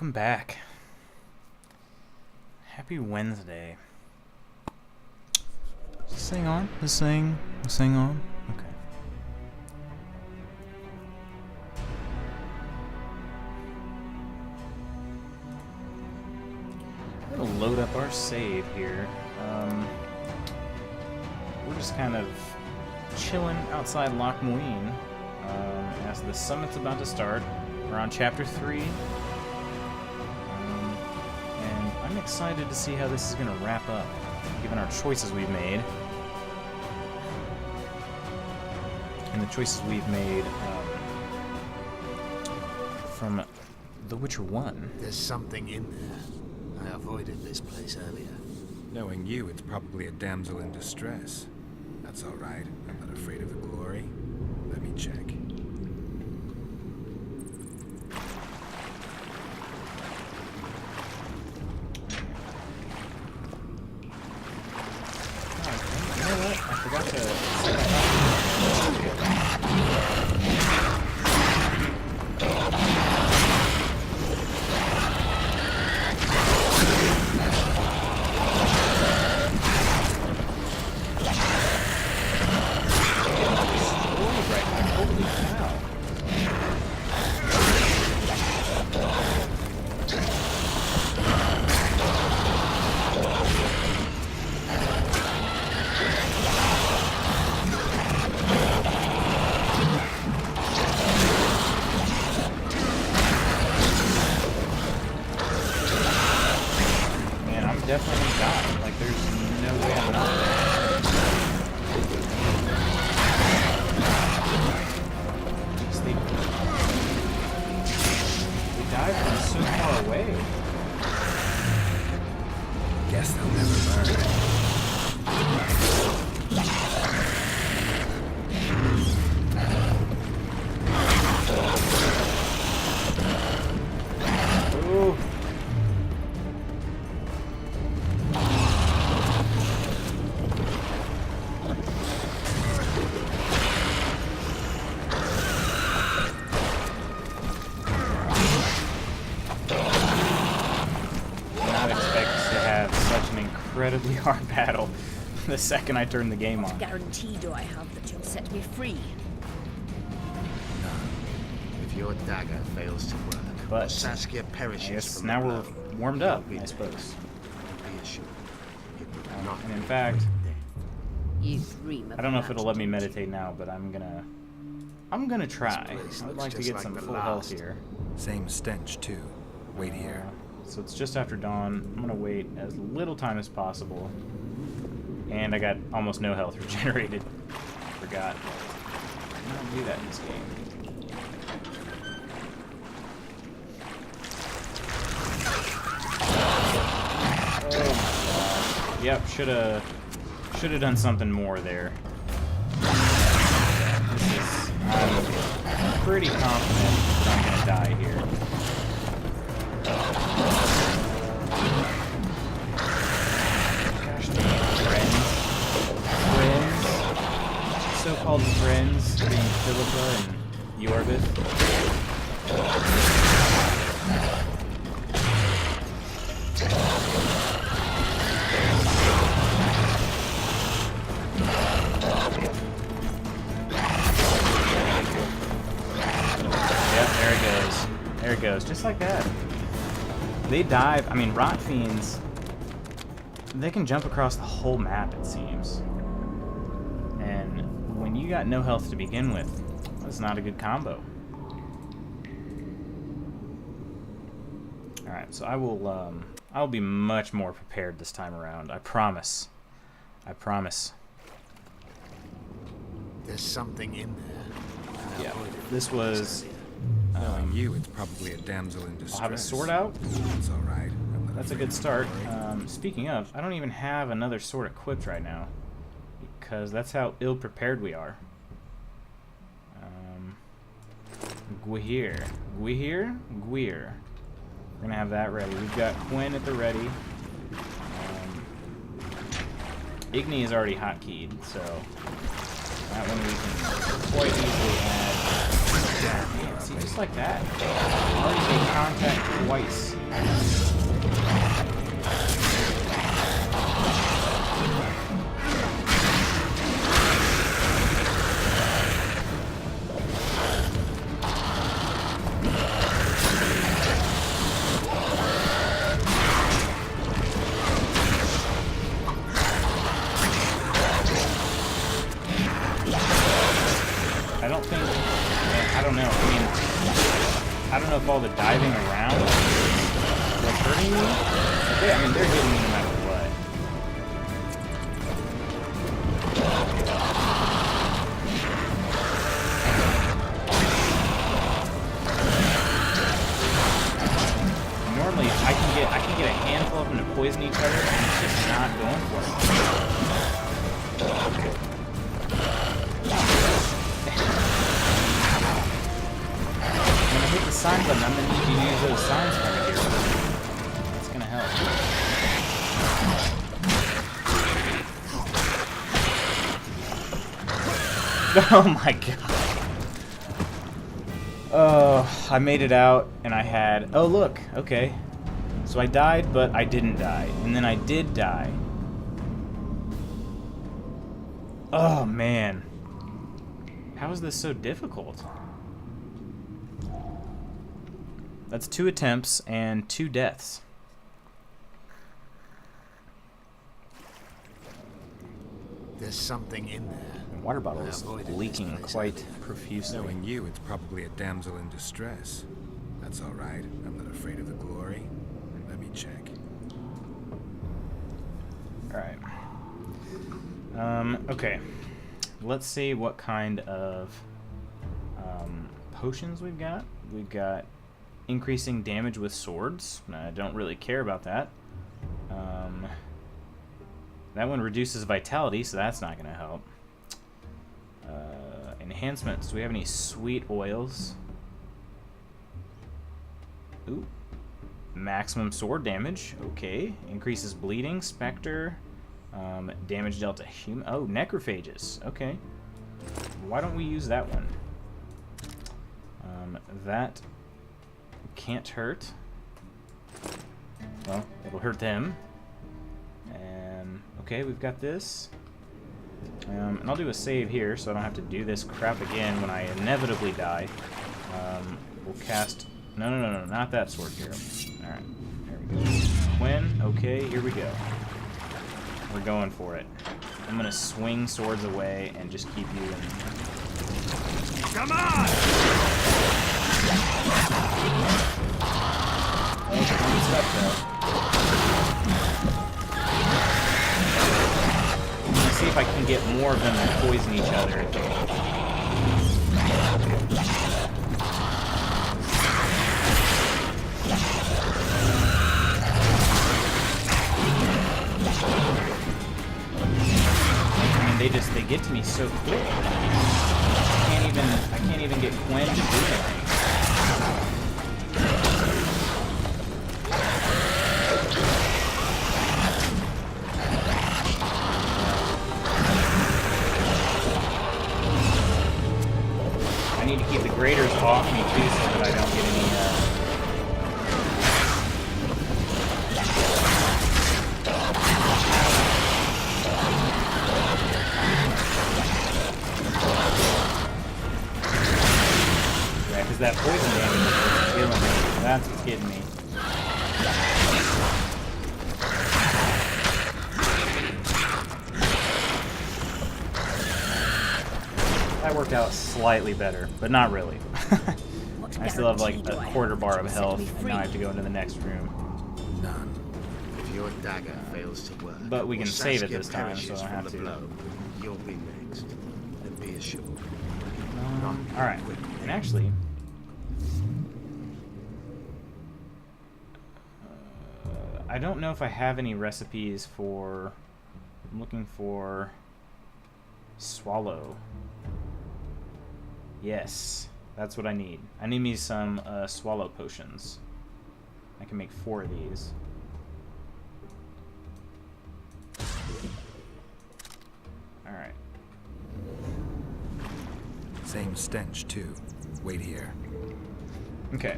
welcome back. Happy Wednesday. Is this thing on? This thing on? Okay. I'm gonna load up our save here. We're just kind of chilling outside Loch Muin as the summit's about to start. We're on chapter 3. And I'm excited to see how this is going to wrap up, given our choices we've made. And the choices we've made from The Witcher 1. There's something in there. I avoided this place earlier. Knowing you, it's probably a damsel in distress. That's all right. I'm not afraid of the glory. Let me check. You know what? I forgot to... definitely gonna die. Like, there's no way I'm not. They dive from so far away. Guess they'll never learn. Ooh. Incredibly hard battle the second I turn the game on. What guarantee do I have that you'll set me free? None. If your dagger fails to work, But Saskia I perishes guess from now the we're blow, warmed up, you'll be I suppose. Be assured, it will not And in be fact, You dream of I don't know if that, it'll let me don't you? meditate now, but I'm gonna try. place I'd looks like to just get like some the full health last. here. Same stench, too. Wait here. So it's just after dawn. I'm gonna wait as little time as possible. And I got almost no health regenerated. Forgot. I don't do that in this game. Oh my god. Yep, shoulda done something more there. I'm pretty confident that I'm gonna die here. Gosh dang, friends. So-called friends being Philippa and Yorvith. Yep, there it goes. There it goes, just like that. They dive, I mean, Rot Fiends, they can jump across the whole map, it seems. And when you got no health to begin with, that's not a good combo. Alright, so I'll be much more prepared this time around. I promise. I promise. There's something in there. I Yeah, avoided this was... Knowing you, it's probably a damsel in distress. I'll have a sword out. That's all right. I'm not That's a afraid good of the start. glory. Speaking of, I don't even have another sword equipped right now. Because that's how ill-prepared we are. Gwir. Gwir? Gwir. We're going to have that ready. We've got Quinn at the ready. Igni is already hotkeyed, so that one we can quite easily add. Man, see, just like that. Already made contact twice. I don't know. I mean, I don't know if all the diving around was hurting me. But I mean, they're hitting me no matter what. Normally, I can get a handful of them to poison each other, and it's just not going for me. Hit the sign button, I'm gonna need you to use those signs for me here. It's gonna help. Oh my god. Oh, I made it out and I had... Oh look, okay. So I died, but I didn't die. And then I did die. Oh man. How is this so difficult? That's 2 attempts and 2 deaths. There's something in there. The water bottle is leaking quite profusely. Knowing you, it's probably a damsel in distress. That's all right. I'm not afraid of the glory. Let me check. All right. Okay. Let's see what kind of potions we've got. We've got increasing damage with swords. I don't really care about that. That one reduces vitality, so that's not going to help. Enhancements. Do we have any sweet oils? Ooh. Maximum sword damage. Okay. Increases bleeding. Spectre. Damage dealt to human. Oh, necrophages. Okay. Why don't we use that one? That can't hurt. Well, it'll hurt them. And okay, we've got this. And I'll do a save here so I don't have to do this crap again when I inevitably die. We'll cast... No, not that sword here. Alright, there we go. Quinn, okay, here we go. We're going for it. I'm gonna swing swords away and just keep you in... Come on! I'm gonna see if I can get more of them to poison each other. I mean, they get to me so quick. I can't even get Quinn to do anything. I need to keep the graders off me too so that I don't get any yeah, because that poison damage is killing me. That's what's getting me. That worked out slightly better, but not really. I still have like a quarter bar of health, and now I have to go into the next room. None. If your dagger fails to work, But we can or save it Saskia this time, so I perishes don't from have the to. blow, you'll be next. And be assured. Alright, and actually... I don't know if I have any recipes for... I'm looking for... Swallow. Yes, that's what I need. I need me some swallow potions. I can make 4 of these. Alright. Same stench, too. Wait here. Okay.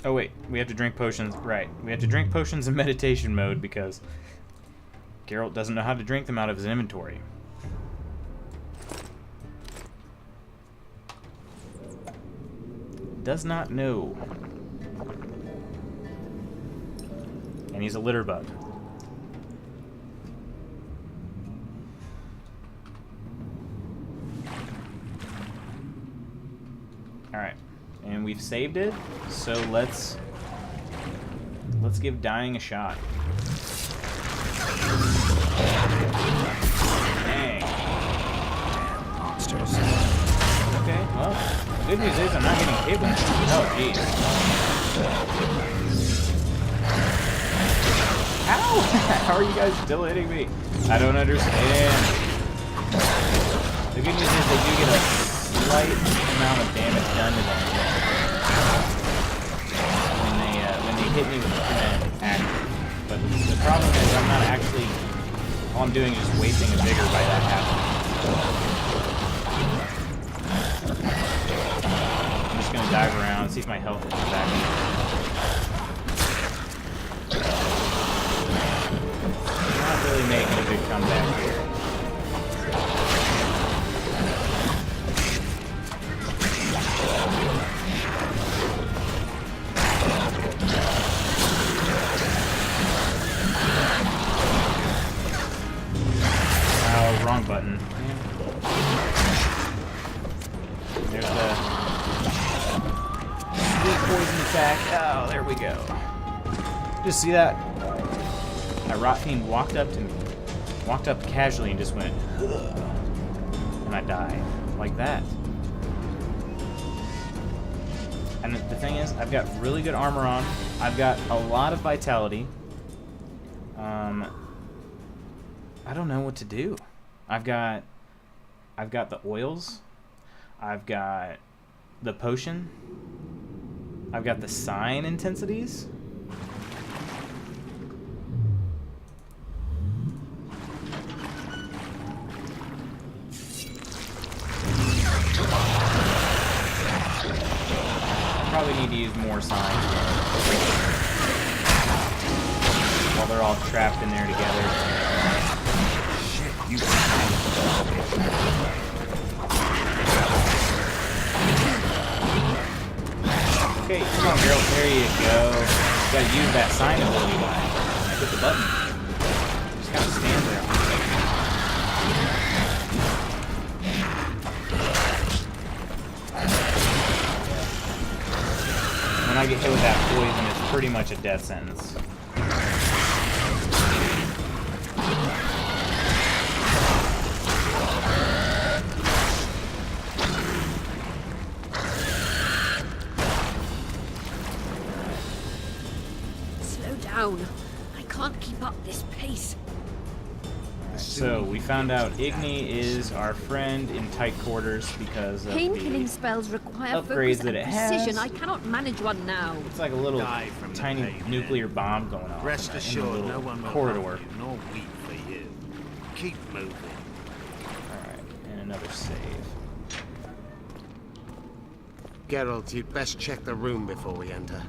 Oh wait, we have to drink potions. Right, we have to drink potions in meditation mode because Geralt doesn't know how to drink them out of his inventory. Does not know. And he's a litter bug. Alright. And we've saved it, so let's give dying a shot. Dang. Monsters. Okay, well, the good news is I'm not getting hit with it. Oh, jeez. How? How are you guys still hitting me? I don't understand. The good news is they do get a slight amount of damage done to them when they hit me with an axe. But the problem is I'm not actually... All I'm doing is just wasting a vigor by that happening. I'm just gonna dive around, see if my health is back. Not really making a big comeback here. Oh, wrong button. There's the sweet poison attack. Oh, there we go. Just see that? That rot fiend walked up to me. Walked up casually and just went, ugh. And I died. Like that. And the thing is, I've got really good armor on. I've got a lot of vitality. I don't know what to do. I've got the oils. I've got the potion. I've got the sign intensities. Probably need to use more signs while they're all trapped in there together. Shit, you. Okay, come on, girl. There you go. You gotta use that sign ability when I hit the button. Just gotta stand there. When I get hit with that poison, it's pretty much a death sentence. Slow down. I can't keep up this pace. So, we found out Igni is our friend in tight quarters because of Pain-killing the... spells require upgrades focus that and it has. precision. I cannot manage one now. It's like a little Die from the tiny pain, nuclear bomb going on Rest in the assured, little no one will corridor. harm you, nor weep for you. Keep moving. Alright, and another save. Geralt, you'd best check the room before we enter.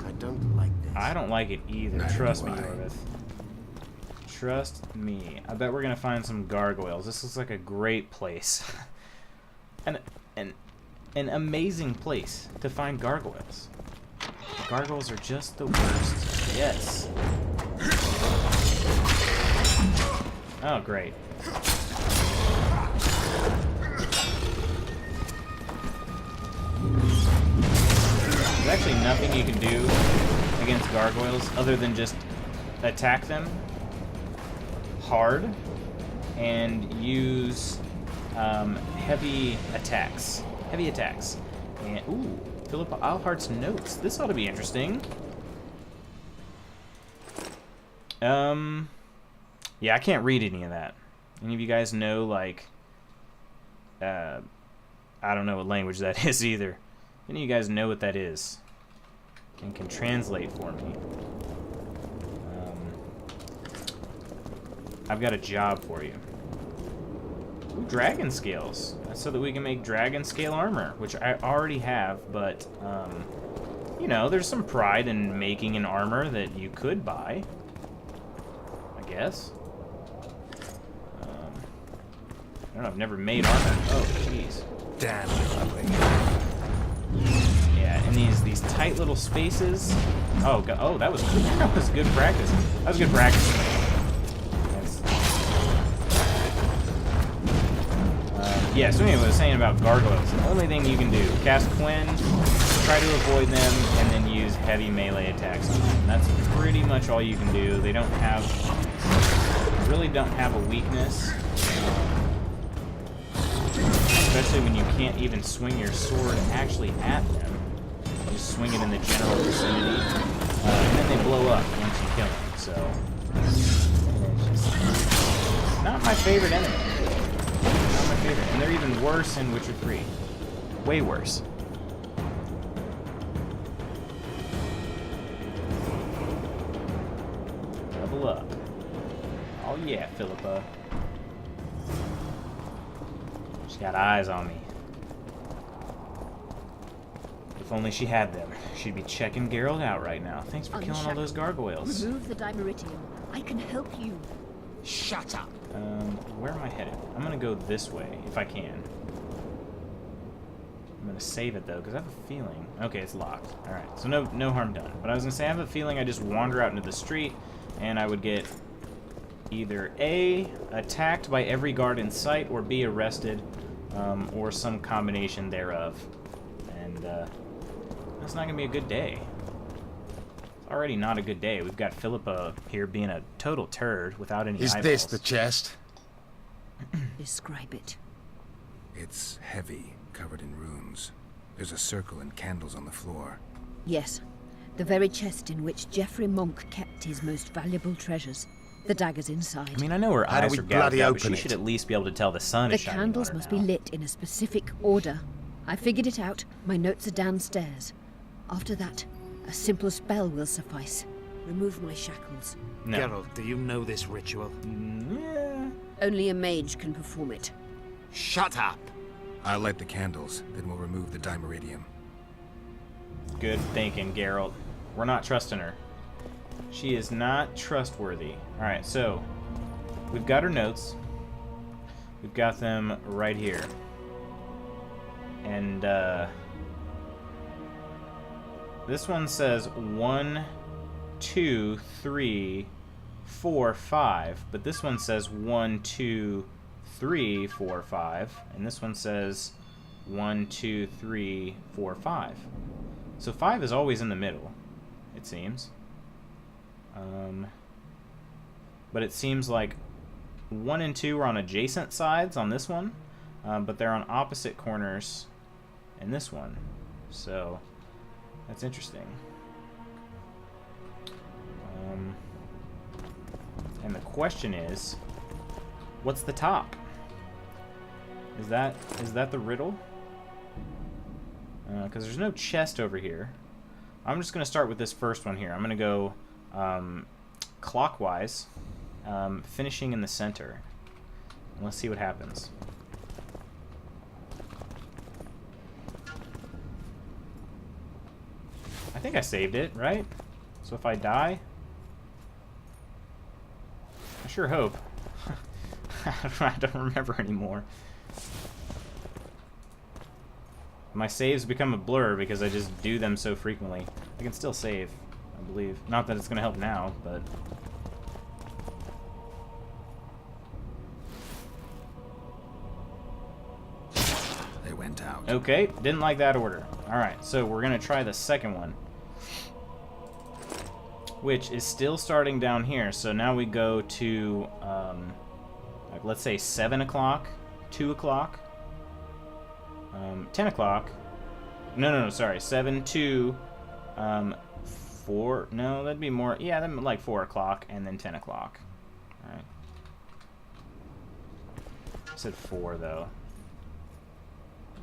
I don't like this. I don't like it either. Neither Trust do me, I. Jorvith. Trust me. I bet we're gonna find some gargoyles. This looks like a great place. an amazing place to find gargoyles. Gargoyles are just the worst. Yes. Oh, great. There's actually nothing you can do against gargoyles other than just attack them hard and use heavy attacks. And ooh, Philip Alhart's notes. This ought to be interesting. Yeah, I can't read any of that. Any of you guys know, like, I don't know what language that is either. Any of you guys know what that is? And can translate for me. I've got a job for you. Ooh, dragon scales so that we can make dragon scale armor, which I already have, but, you know, there's some pride in making an armor that you could buy, I guess. I don't know, I've never made armor. Oh, jeez. Damn ugly. Yeah, in these tight little spaces. Oh, God. Oh, that was good practice. That was good practice. Yeah, so anyway, I was saying about gargoyles. The only thing you can do, cast Quinn, try to avoid them, and then use heavy melee attacks on them. That's pretty much all you can do. They don't have, really don't have a weakness. Especially when you can't even swing your sword actually at them. You just swing it in the general vicinity. And then they blow up once you kill them, so... It's just not my favorite enemy. Not my favorite. And they're even worse in Witcher 3. Way worse. Level up. Oh yeah, Philippa. She's got eyes on me. If only she had them. She'd be checking Geralt out right now. Thanks for killing all those gargoyles. Remove the dimeritium. I can help you. Shut up. Where am I headed? I'm gonna go this way, if I can. I'm gonna save it, though, because I have a feeling... Okay, it's locked. Alright, so no harm done. But I was gonna say, I have a feeling I just wander out into the street, and I would get either A, attacked by every guard in sight, or B, arrested, or some combination thereof. And, that's not gonna be a good day. It's already not a good day. We've got Philippa here being a total turd without any eyeballs. Is this the chest? Describe it. It's heavy, covered in runes. There's a circle and candles on the floor. Yes. The very chest in which Geoffrey Monk kept his most valuable treasures. The daggers inside. I mean, I know her How do eyes we are bloody gouged out, but open she it? should at least be able to tell the sun The is shining candles on her must now. be lit in a specific order. I figured it out. My notes are downstairs. After that, a simple spell will suffice. Remove my shackles. No. Geralt, do you know this ritual? Yeah. Only a mage can perform it. Shut up. I'll light the candles, then we'll remove the dimeritium. Good thinking, Geralt. We're not trusting her. She is not trustworthy. Alright, so we've got her notes. We've got them right here. And this one says 1, 2, 3, 4, 5, but this one says 1, 2, 3, 4, 5, and this one says 1, 2, 3, 4, 5. So 5 is always in the middle, it seems. But it seems like 1 and 2 are on adjacent sides on this one, but they're on opposite corners in this one. So that's interesting. And the question is, what's the top? Is that the riddle? Because there's no chest over here. I'm just gonna start with this first one here. I'm gonna go clockwise, finishing in the center. And let's see what happens. I think I saved it, right? So if I die, I sure hope. I don't remember anymore. My saves become a blur because I just do them so frequently. I can still save, I believe. Not that it's going to help now, but... They went out. Okay, didn't like that order. Alright, so we're going to try the second one, which is still starting down here. So now we go to, like, let's say 7 o'clock, 2 o'clock, 10 o'clock. No, sorry. 7, 2, 4. No, that'd be more. Yeah, that'd be like 4 o'clock and then 10 o'clock. Alright. I said 4, though.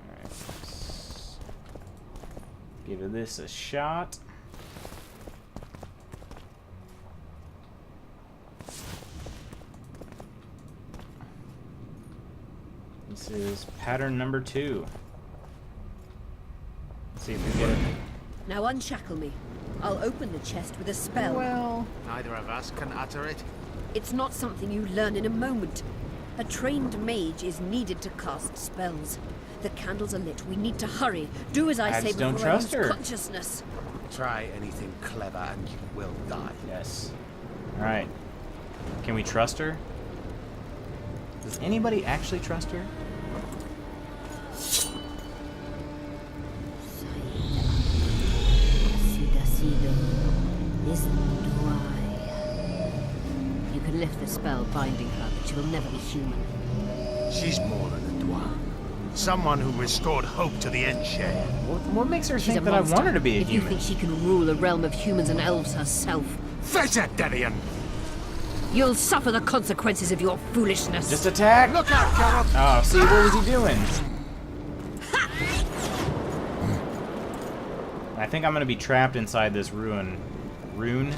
Alright. Let's give this a shot. This is pattern number 2. Let's see if we get it. Now unshackle me. I'll open the chest with a spell. Well, Neither of us can utter it. It's not something you learn in a moment. A trained mage is needed to cast spells. The candles are lit. We need to hurry. Do as I say just don't before I lose trust her. consciousness. Try anything clever and you will die. yes. All right. Can we trust her? Does anybody actually trust her? You can lift the spell binding her, but she will never be human. She's more than a dwarf. Someone who restored hope to the Endshare. What makes her She's a think that I monster. want her to be a if human? you think she can rule a realm of humans and elves herself, Face it, Devian! you'll suffer the consequences of your foolishness. Just attack! Look out, Gareth! Oh, see, what was he doing? I think I'm gonna be trapped inside this ruin. Rune?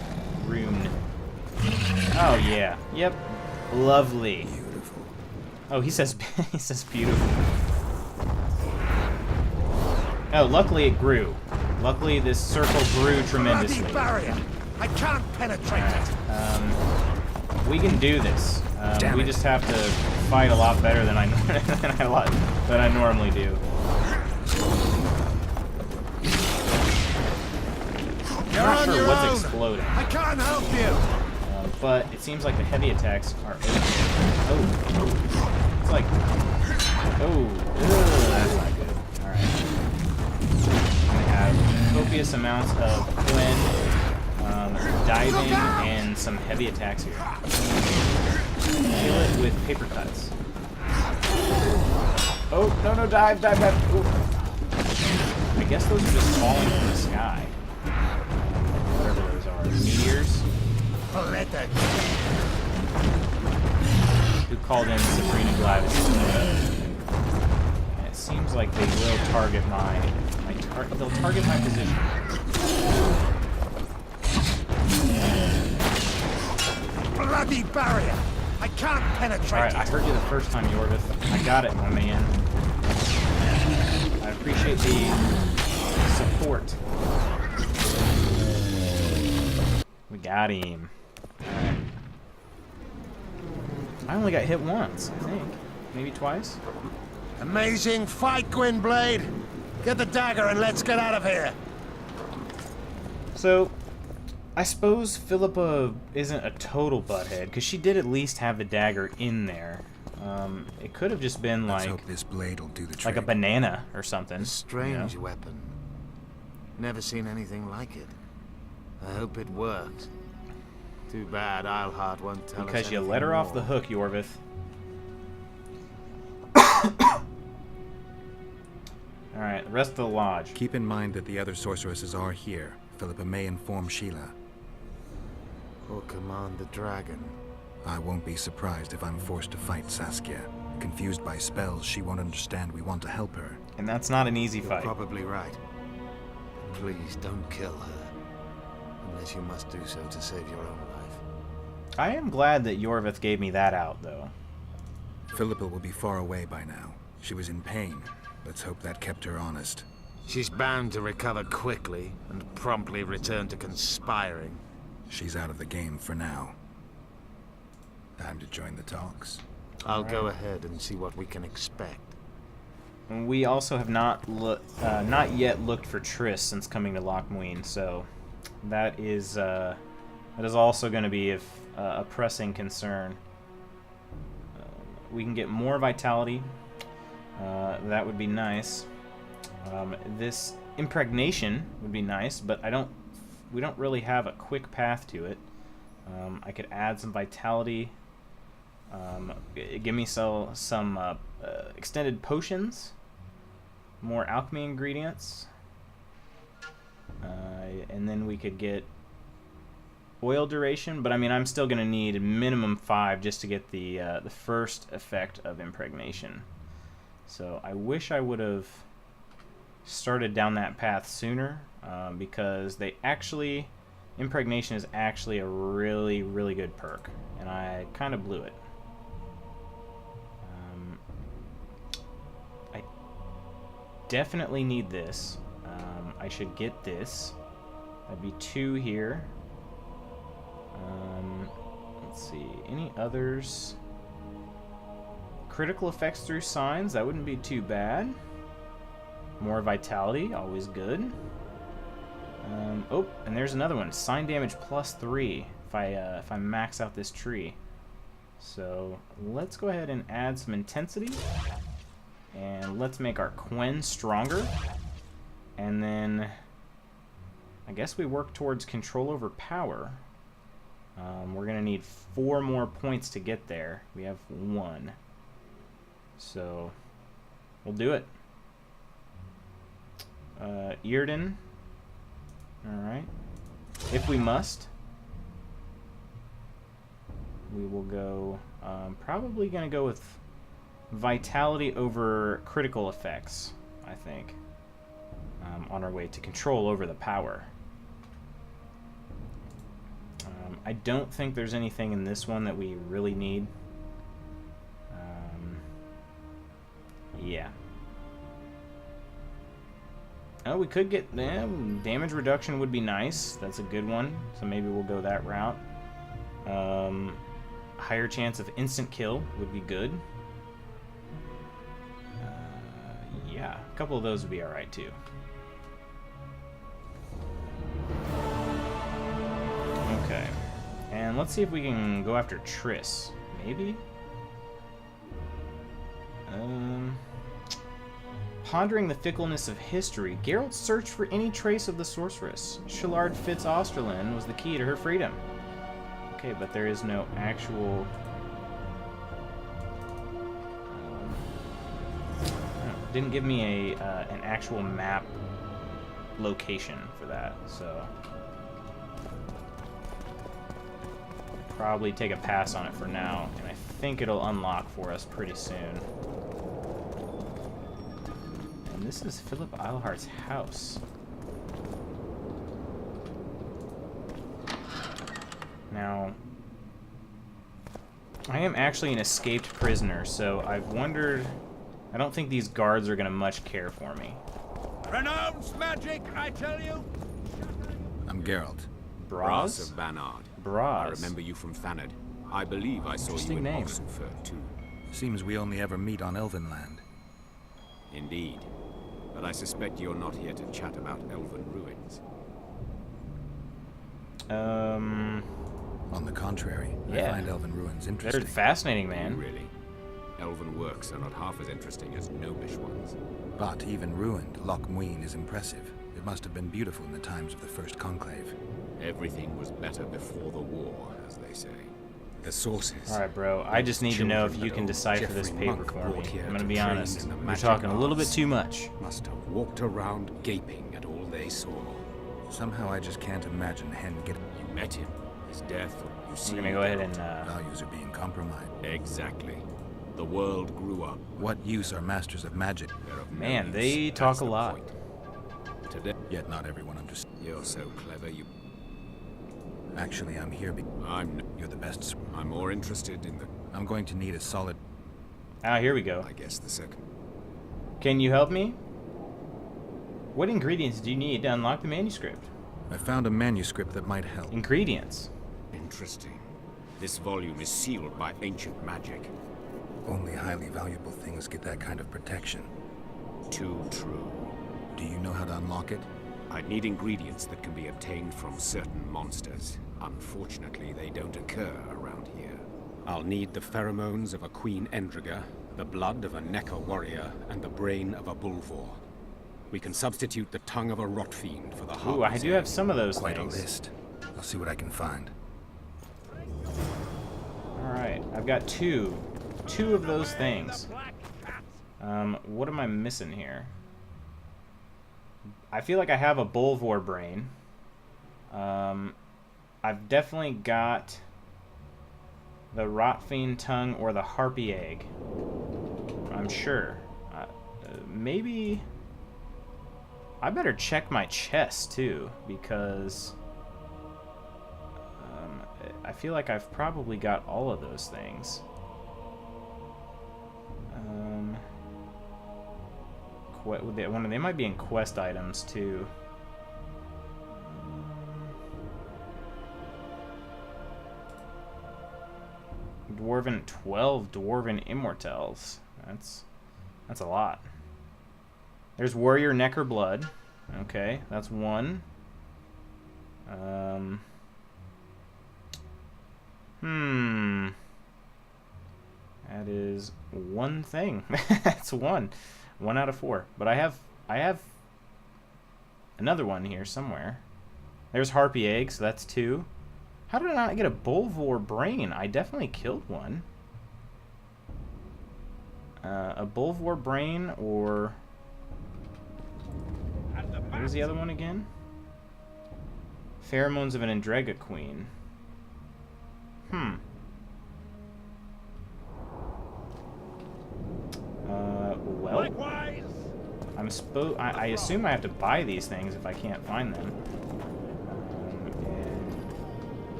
Oh, yeah. Yep. Lovely. Beautiful. Oh, he says he says beautiful. Oh, luckily it grew. Luckily this circle grew tremendously. Bloody barrier! I can't penetrate it! We can do this. Damn We it. just have to fight a lot better than I than I normally do. You're I'm not on sure your what's own. exploding, I can't help you! but it seems like the heavy attacks are. Oh, it's like. Oh, ugh, that's not good. All right. I'm gonna have copious amounts of Quinn, diving, and some heavy attacks here. Kill it with paper cuts. Oh, no, dive. Ooh. I guess those are just falling from the sky. Whatever those are. Meteors? Let that. Who called in Sabrina Gladys? And it seems like they will target they'll target my position. Bloody barrier! I can't penetrate Alright, I it! heard you the first time, Yorvith. I got it, my man. I appreciate the support. We got him. Alright. I only got hit once, I think. Maybe twice? Amazing fight, Gwynblade! Get the dagger and let's get out of here! So, I suppose Philippa isn't a total butthead, because she did at least have the dagger in there. It could have just been Let's like hope this blade will do the trick. like a banana or something. A strange you know? weapon. Never seen anything like it. I hope it works. Too bad Eilhart won't tell us Because you anything let her off more. the hook, Yorvith. Alright, the rest of the lodge. Keep in mind that the other sorceresses are here. Philippa may inform Sheila. Or command the dragon. I won't be surprised if I'm forced to fight Saskia. Confused by spells, she won't understand we want to help her. And that's not an easy You're fight. probably right. Please don't kill her. Unless you must do so to save your own life. I am glad that Yorvith gave me that out, though. Philippa will be far away by now. She was in pain. Let's hope that kept her honest. She's bound to recover quickly and promptly return to conspiring. She's out of the game for now. Time to join the talks. I'll go ahead and see what we can expect. We also have not yet looked for Triss since coming to Lochmuin, so that is also going to be a pressing concern. We can get more vitality. That would be nice. This impregnation would be nice, but we don't really have a quick path to it. I could add some vitality. Give me some extended potions, more alchemy ingredients, and then we could get oil duration. But I mean, I'm still gonna need minimum 5 just to get the first effect of impregnation. So I wish I would have started down that path sooner, because impregnation is actually a really, really good perk, and I kind of blew it. definitely need this. I should get this. That'd be 2 here. Let's see. Any others? Critical effects through signs. That wouldn't be too bad. More vitality. Always good. Oh, and there's another one. Sign damage +3 if I max out this tree. So let's go ahead and add some intensity. And let's make our Quen stronger. And then I guess we work towards control over power. We're going to need 4 more points to get there. We have 1. So we'll do it. Earden. Alright. If we must, we will go, probably going to go with vitality over critical effects, I think, on our way to control over the power. I don't think there's anything in this one that we really need. Yeah. Oh, we could get damage reduction would be nice. That's a good one. So maybe we'll go that route. Higher chance of instant kill would be good. Yeah, a couple of those would be alright too. Okay. And let's see if we can go after Triss. Maybe? Pondering the fickleness of history, Geralt searched for any trace of the sorceress. Shallard Fitz Osterlin was the key to her freedom. Okay, but there is no actual... didn't give me an actual map location for that, so... probably take a pass on it for now, and I think it'll unlock for us pretty soon. And this is Philip Eilhart's house. Now, I am actually an escaped prisoner, so I've wondered... I don't think these guards are going to much care for me. Renounce magic, I tell you! I'm Geralt. Braz? of Banard. Braz. I remember you from Thanad. I believe I saw you Interesting in name. Oxenfurt, too. Seems we only ever meet on Elvenland. Indeed. But I suspect you're not here to chat about elven ruins. On the contrary, Yeah. I find Elven ruins They're interesting. fascinating, man. Really? Elven works are not half as interesting as gnomish ones. But even ruined, Loch Muin is impressive. It must have been beautiful in the times of the First Conclave. Everything was better before the war, as they say. The sources. Alright, bro. I just need to know if you can decipher this paper for me. I'm gonna be honest. You're talking a little bit too much. Must have walked around gaping at all they saw. Somehow I just can't imagine Hen get... You met him. His death, you see. We're gonna go ahead and, Values are being compromised. Exactly. The world grew up. What use are masters of magic? They're of no man, use. they That's talk a the lot. point. Today, Yet not everyone understands. you're so clever. Actually, I'm here because you're the best. I'm more interested in the. I'm going to need a solid... Ah, here we go. I guess the second. Can you help me? What ingredients do you need to unlock the manuscript? I found a manuscript that might help. Ingredients. Interesting. This volume is sealed by ancient magic. Only highly valuable things get that kind of protection. Too true. Do you know how to unlock it? I'd need ingredients that can be obtained from certain monsters. Unfortunately, they don't occur around here. I'll need the pheromones of a Queen Endriga, the blood of a Necker warrior, and the brain of a Bulvor. We can substitute the tongue of a Rotfiend for the heart. Ooh, I do have some of those Quite a things. list. I'll see what I can find. Alright, I've got two of those things. What am I missing here? I feel like I have a Bulvor brain. I've definitely got the Rotfiend tongue or the Harpy egg. I'm sure. Maybe... I better check my chest, too, because... I feel like I've probably got all of those things. they might be in quest items too. Dwarven 12 Dwarven Immortals. That's a lot. There's Warrior Necker Blood. Okay, that's one. That is one thing. That's one. 1 out of 4. But I have another one here somewhere. There's Harpy Egg, so that's 2. How did I not get a Bulvor Brain? I definitely killed one. A Bulvor Brain or... What was the other one again? Pheromones of an Endrega Queen. Well, I assume I have to buy these things if I can't find them.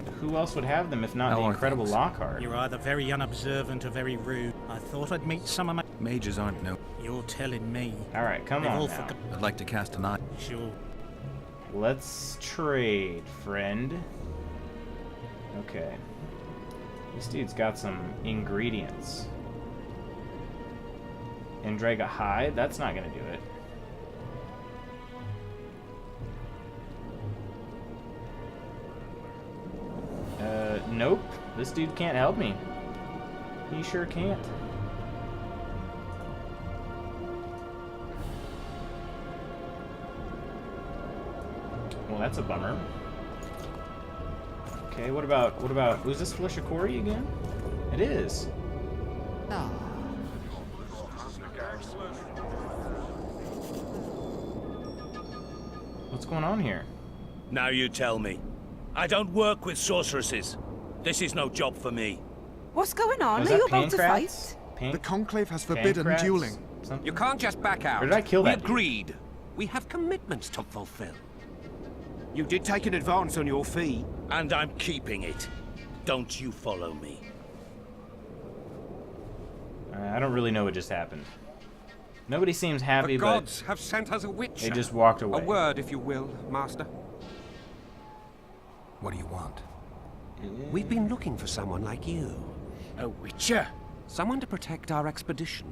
And who else would have them if not the incredible Lockhart? You're either very unobservant or very rude. I thought I'd meet some of my... Mages aren't no... You're telling me. All right, come on now. I'd like to cast an eye. Sure. Let's trade, friend. Okay. This dude's got some ingredients. Endrega Hide? That's not gonna do it. Nope. This dude can't help me. He sure can't. Well, that's a bummer. Okay, what about, was this Flishikori again? It is. What's going on here? Now you tell me. I don't work with sorceresses. This is no job for me. What's going on? Was Are that you about to Pancrats? fight? The Conclave has forbidden Pancrats? dueling. Something? You can't just back out. Or did I kill We that dude? agreed. We have commitments to fulfill. You did take an advance on your fee. And I'm keeping it. Don't you follow me. I don't really know what just happened. Nobody seems happy, The gods have sent us a witcher. they just walked away. A word, if you will, Master. What do you want? We've been looking for someone like you. A witcher? Someone to protect our expedition.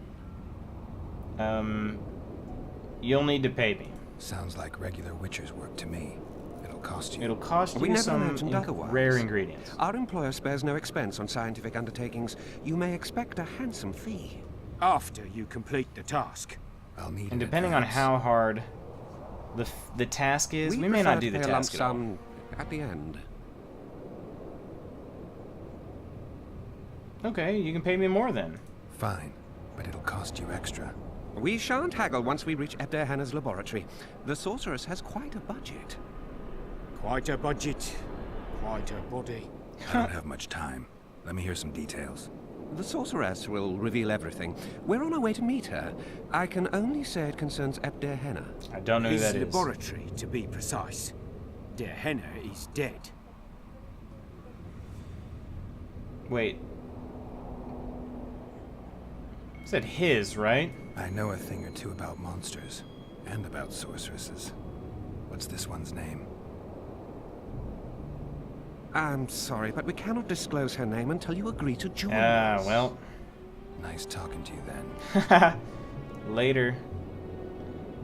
You'll need to pay me. Sounds like regular witcher's work to me. It'll cost you. It'll cost We you never some imagined otherwise. rare ingredients. Our employer spares no expense on scientific undertakings. You may expect a handsome fee. After you complete the task. I'll need And an depending on advance. how hard the task is, we may not do the prefer to pay a lump task at all. sum at the end. Okay, you can pay me more then. Fine, but it'll cost you extra. We shan't haggle once we reach Ebder Hanna's laboratory. The sorceress has quite a budget. Quite a budget. Quite a body. I don't have much time. Let me hear some details. The sorceress will reveal everything. We're on our way to meet her. I can only say it concerns Ebder Henna. I don't know who His that is. laboratory, to be precise. Der Henna is dead. Wait. You said his, right? I know a thing or two about monsters, and about sorceresses. What's this one's name? I'm sorry, but we cannot disclose her name until you agree to join Ah, us. well. Nice talking to you then. Later.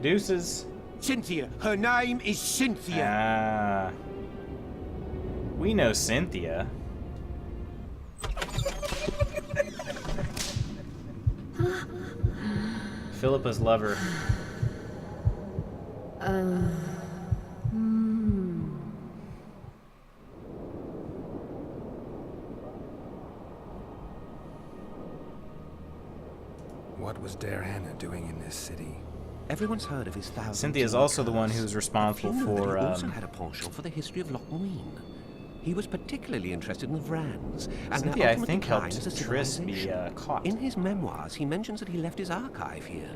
Deuces. Cynthia. Her name is Cynthia. Ah. We know Cynthia. Philippa's lover. What was Der Hanna doing in this city? Everyone's heard of his thousand. Cynthia's also the one who's responsible He for. also had a penchant for the history of Lochmarine. He was particularly interested in the Vrans, and Cynthia, their I ultimate think, decline helped as a Triss be civilization. caught. In his memoirs, he mentions that he left his archive here.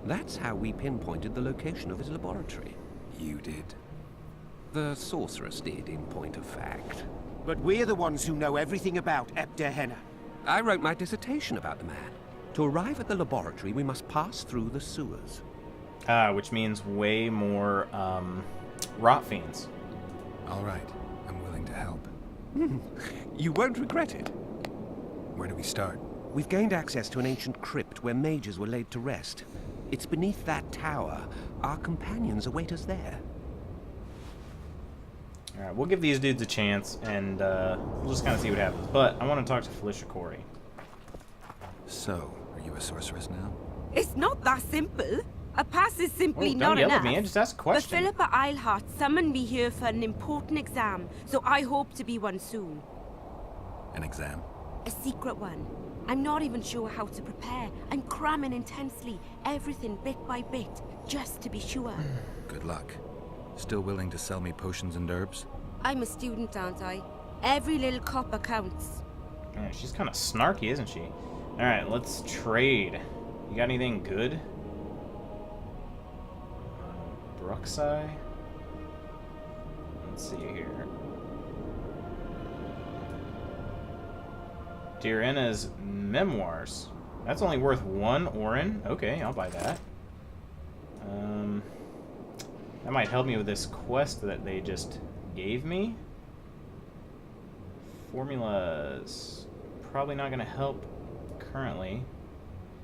That's how we pinpointed the location of his laboratory. You did. The sorceress did, in point of fact. But we're the ones who know everything about Ebder Henna. I wrote my dissertation about the man. To arrive at the laboratory, we must pass through the sewers. Which means way more rot fiends. All right, I'm willing to help. You won't regret it. Where do we start? We've gained access to an ancient crypt where mages were laid to rest. It's beneath that tower. Our companions await us there. Alright, we'll give these dudes a chance, and we'll just kind of see what happens. But I want to talk to Felicia Corey. So, are you a sorceress now? It's not that simple. A pass is simply Don't not yell enough. at me, and just ask a But question. Philippa Eilhart summoned me here for an important exam, so I hope to be one soon. An exam? A secret one. I'm not even sure how to prepare. I'm cramming intensely, everything bit by bit, just to be sure. Good luck. Still willing to sell me potions and herbs? I'm a student, aren't I? Every little copper counts. Man, she's kind of snarky, isn't she? Alright, let's trade. You got anything good? Bruxai? Let's see here. Direna's memoirs. That's only worth 1 Orin. Okay, I'll buy that. That might help me with this quest that they just gave me. Formulas. Probably not going to help currently.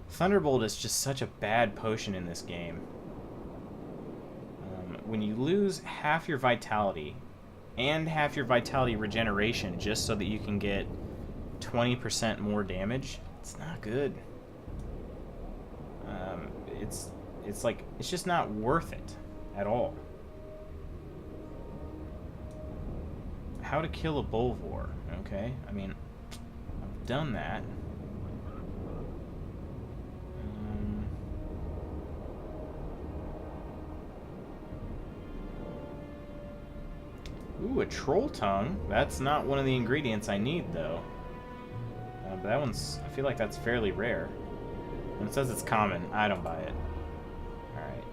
Thunderbolt is just such a bad potion in this game. When you lose half your vitality and half your vitality regeneration just so that you can get 20% more damage, it's not good. It's like, it's just not worth it at all. How to kill a Bulvor, okay? I mean, I've done that. Ooh, a troll tongue. That's not one of the ingredients I need, though. But that one's... I feel like that's fairly rare. When it says it's common, I don't buy it. Alright,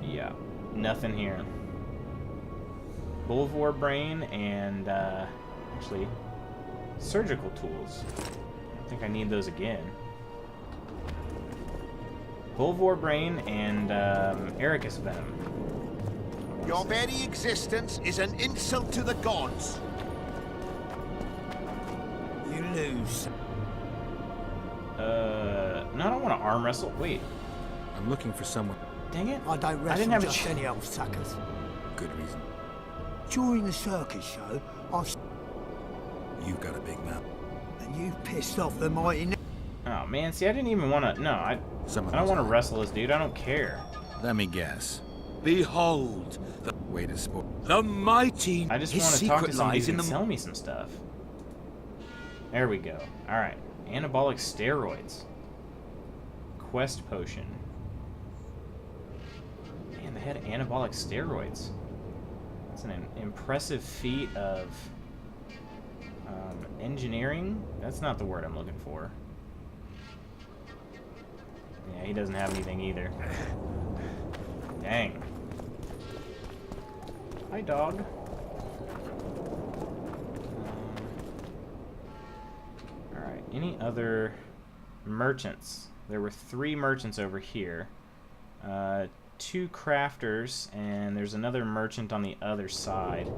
yeah, nothing here. Bulvor Brain and, actually, surgical tools. I don't think I need those again. Bulvor Brain and, Ericus Venom. Your very existence is an insult to the gods. You lose. No, I don't want to arm wrestle. Wait, I'm looking for someone. dang it. I don't I wrestle didn't have a just any old suckers. Good reason. During the circus show, You've got a big mouth. and you pissed off the mighty... Oh man, see, I didn't even want to. No, I don't want to wrestle this dude. I don't care. Let me guess. Behold, Way to sport. the mighty... I just His want to talk to secret somebody lies who in can the... sell me some stuff. There we go. All right, anabolic steroids. Quest potion. Man, they had anabolic steroids. That's an impressive feat of engineering. That's not the word I'm looking for. Yeah, he doesn't have anything either. Dang. Hi, dog. Alright, any other merchants? There were 3 merchants over here. 2 crafters, and there's another merchant on the other side.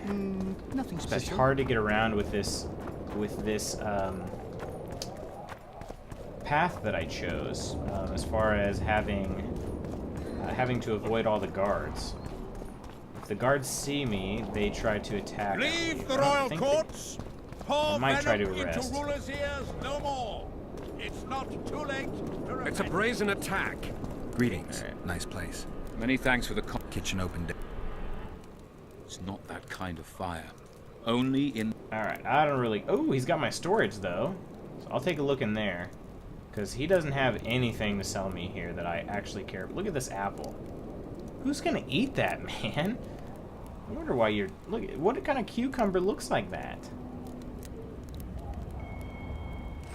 Nothing It's special. just hard to get around with this path that I chose, as far as having to avoid all the guards. If the guards see me, they try to attack. Leave the I don't royal think courts! Pour might try to venom into arrest. rulers' ears no more! It's not too late to repent. It's a brazen attack. Greetings. Alright. Nice place. Many thanks for the Kitchen open. It's not that kind of fire. Only in... Alright, I don't really... Oh, he's got my storage, though. So I'll take a look in there. Because he doesn't have anything to sell me here that I actually care. Look at this apple. Who's gonna eat that, man? I wonder why you're... Look, what kind of cucumber looks like that?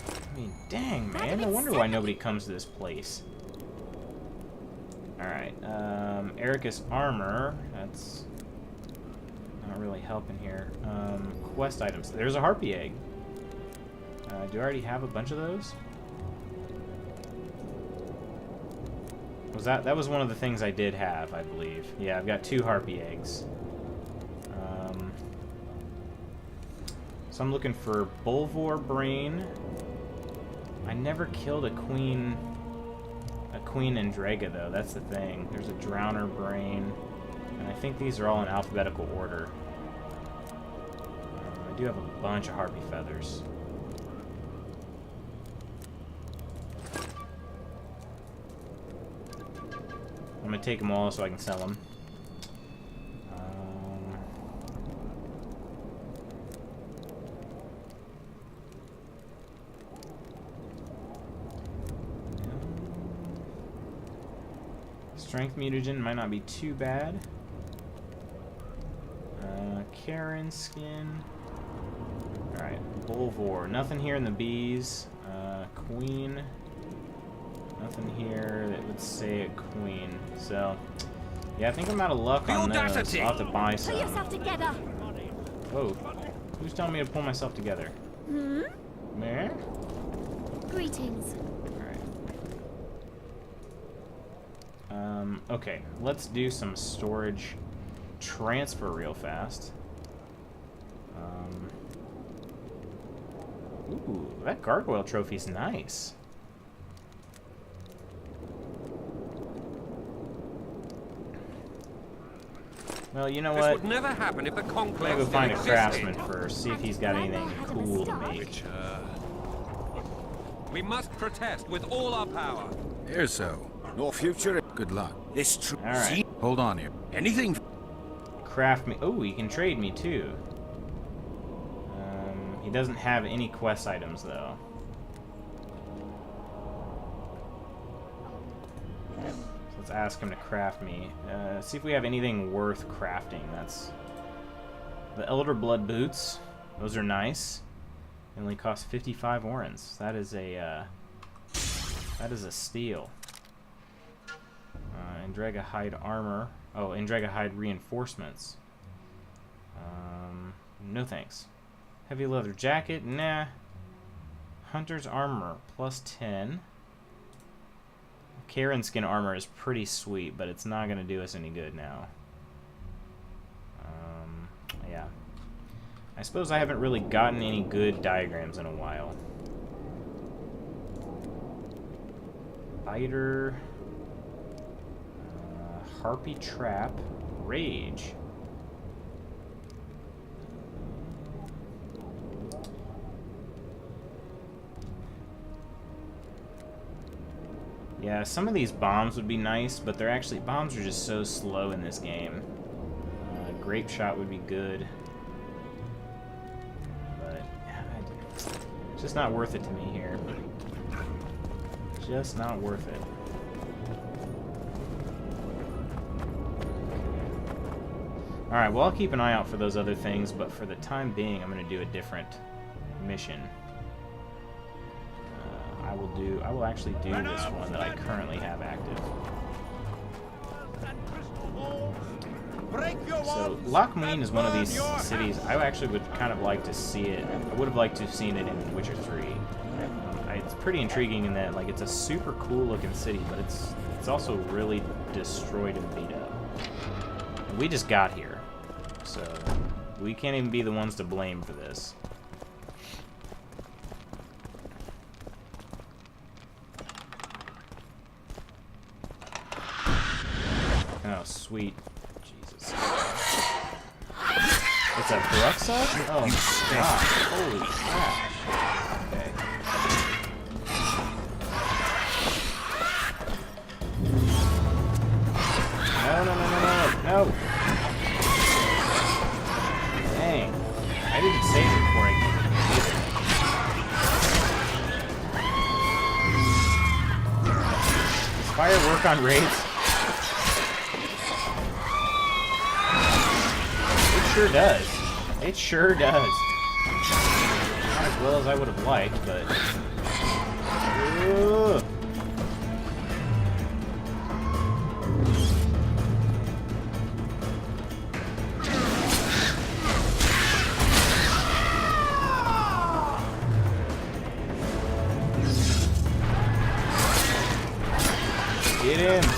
I mean, dang, man. No wonder why nobody comes to this place. Alright, Ericus armor. That's Not really helping here. Quest items. There's a harpy egg. Do I already have a bunch of those? Was that was one of the things I did have, I believe. Yeah, I've got 2 harpy eggs. So I'm looking for Bulvor Brain. I never killed a Queen Endrega, though. That's the thing. There's a Drowner Brain. And I think these are all in alphabetical order. I do have a bunch of harpy feathers. I'm going to take them all so I can sell them. Strength mutagen might not be too bad. Karen skin. Alright, Bulvor. Nothing here in the bees. Queen. Nothing here that would say a queen. So, yeah, I think I'm out of luck on those. I'll have to buy some. Pull yourself together. Whoa. Who's telling me to pull myself together? Hmm? Meh? Greetings. Okay, let's do some storage transfer real fast. Ooh, that gargoyle trophy's nice. Well, you know what? This would never happen if the I'm Conclave gonna go still find a existed. craftsman first, see if he's got anything cool to make. We must protest with all our power. Here's so. No future. Good luck. This true. Alright. Hold on here. Anything. Craft me. Oh, he can trade me too. He doesn't have any quest items though. So let's ask him to craft me. See if we have anything worth crafting. That's the Elder Blood boots. Those are nice. They only cost 55 orens. That is a steal. Endrega hide armor. Oh, Endrega hide reinforcements. No thanks. Heavy leather jacket. Nah. Hunter's armor plus 10. Karen skin armor is pretty sweet, but it's not gonna do us any good now. Yeah. I suppose I haven't really gotten any good diagrams in a while. Biter. Harpy Trap, Rage. Yeah, some of these bombs would be nice, but they're actually, bombs are just so slow in this game. Grape Shot would be good. But, it's just not worth it to me here. Just not worth it. Alright, well, I'll keep an eye out for those other things, but for the time being, I'm going to do a different mission. I will actually do this one that I currently have active. So, Lochmeen is one of these cities, I actually would kind of like to see it, I would have liked to have seen it in Witcher 3. It's pretty intriguing in that, like, it's a super cool looking city, but it's also really destroyed and beat up. And we just got here. So, we can't even be the ones to blame for this. Oh, sweet. Jesus. It's a Bruxa? Oh, God. Holy crap. Okay. No. Dang. I didn't save it before I did it. Does fire work on raids? It sure does. It sure does. Not as well as I would have liked, but... Ugh. Get him!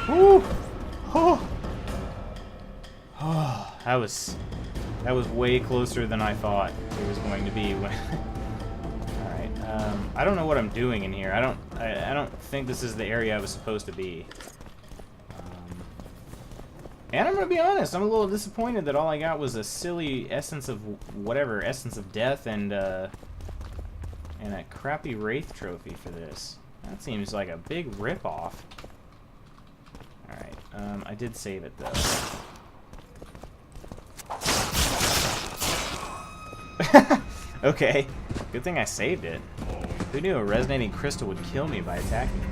Woo! Oh! Oh, that was way closer than I thought it was going to be. When Alright, I don't know what I'm doing in here. I don't think this is the area I was supposed to be. And I'm gonna be honest, I'm a little disappointed that all I got was a silly essence of whatever, essence of death, and a crappy wraith trophy for this. That seems like a big ripoff. Alright, I did save it though. Okay, good thing I saved it. Who knew a resonating crystal would kill me by attacking it?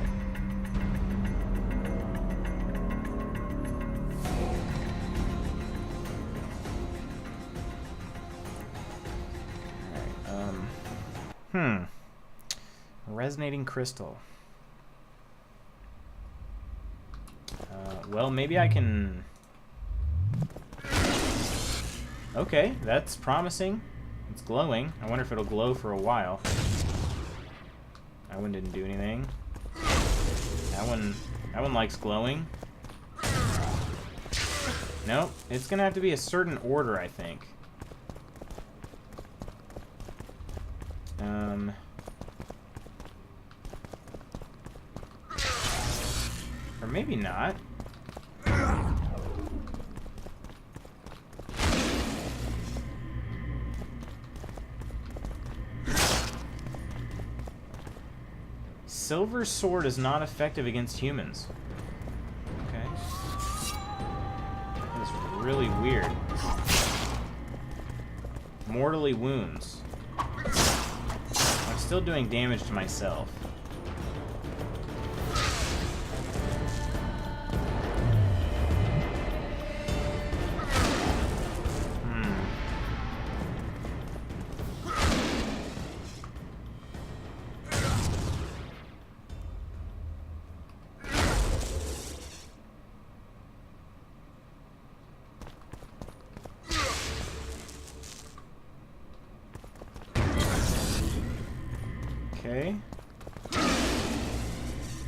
Resonating crystal. Well, maybe I can... Okay, that's promising. It's glowing. I wonder if it'll glow for a while. That one didn't do anything. That one likes glowing. Nope, it's gonna have to be a certain order, I think. Or maybe not. Silver sword is not effective against humans. Okay. That's really weird. Mortally wounds. I'm still doing damage to myself. Okay.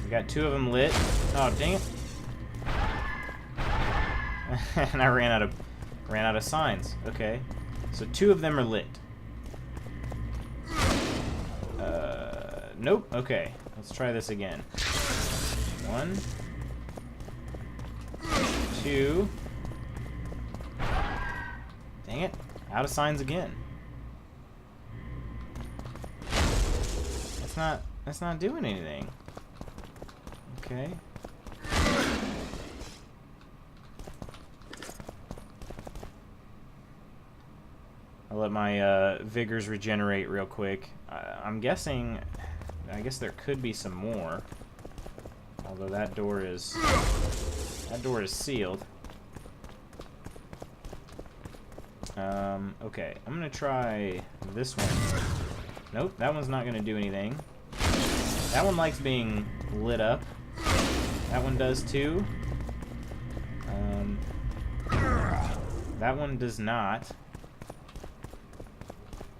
We got two of them lit. Oh, dang it. And I ran out of signs. Okay. So two of them are lit. Nope. Okay. Let's try this again. 1, 2. Dang it. Out of signs again. That's not doing anything. Okay. I'll let my vigors regenerate real quick. I'm guessing, I guess there could be some more. Although that door is sealed. Okay, I'm gonna try this one. Nope, that one's not gonna do anything. That one likes being lit up. That one does too. That one does not.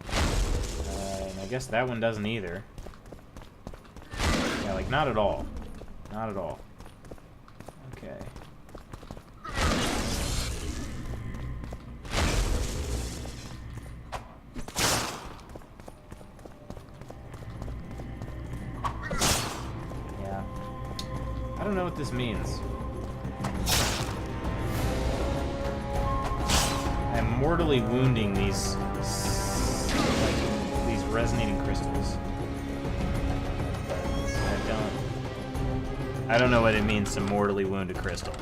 And I guess that one doesn't either. Yeah, like not at all. Not at all. Okay. I don't know what this means. I'm mortally wounding these resonating crystals. I don't know what it means to mortally wound a crystal.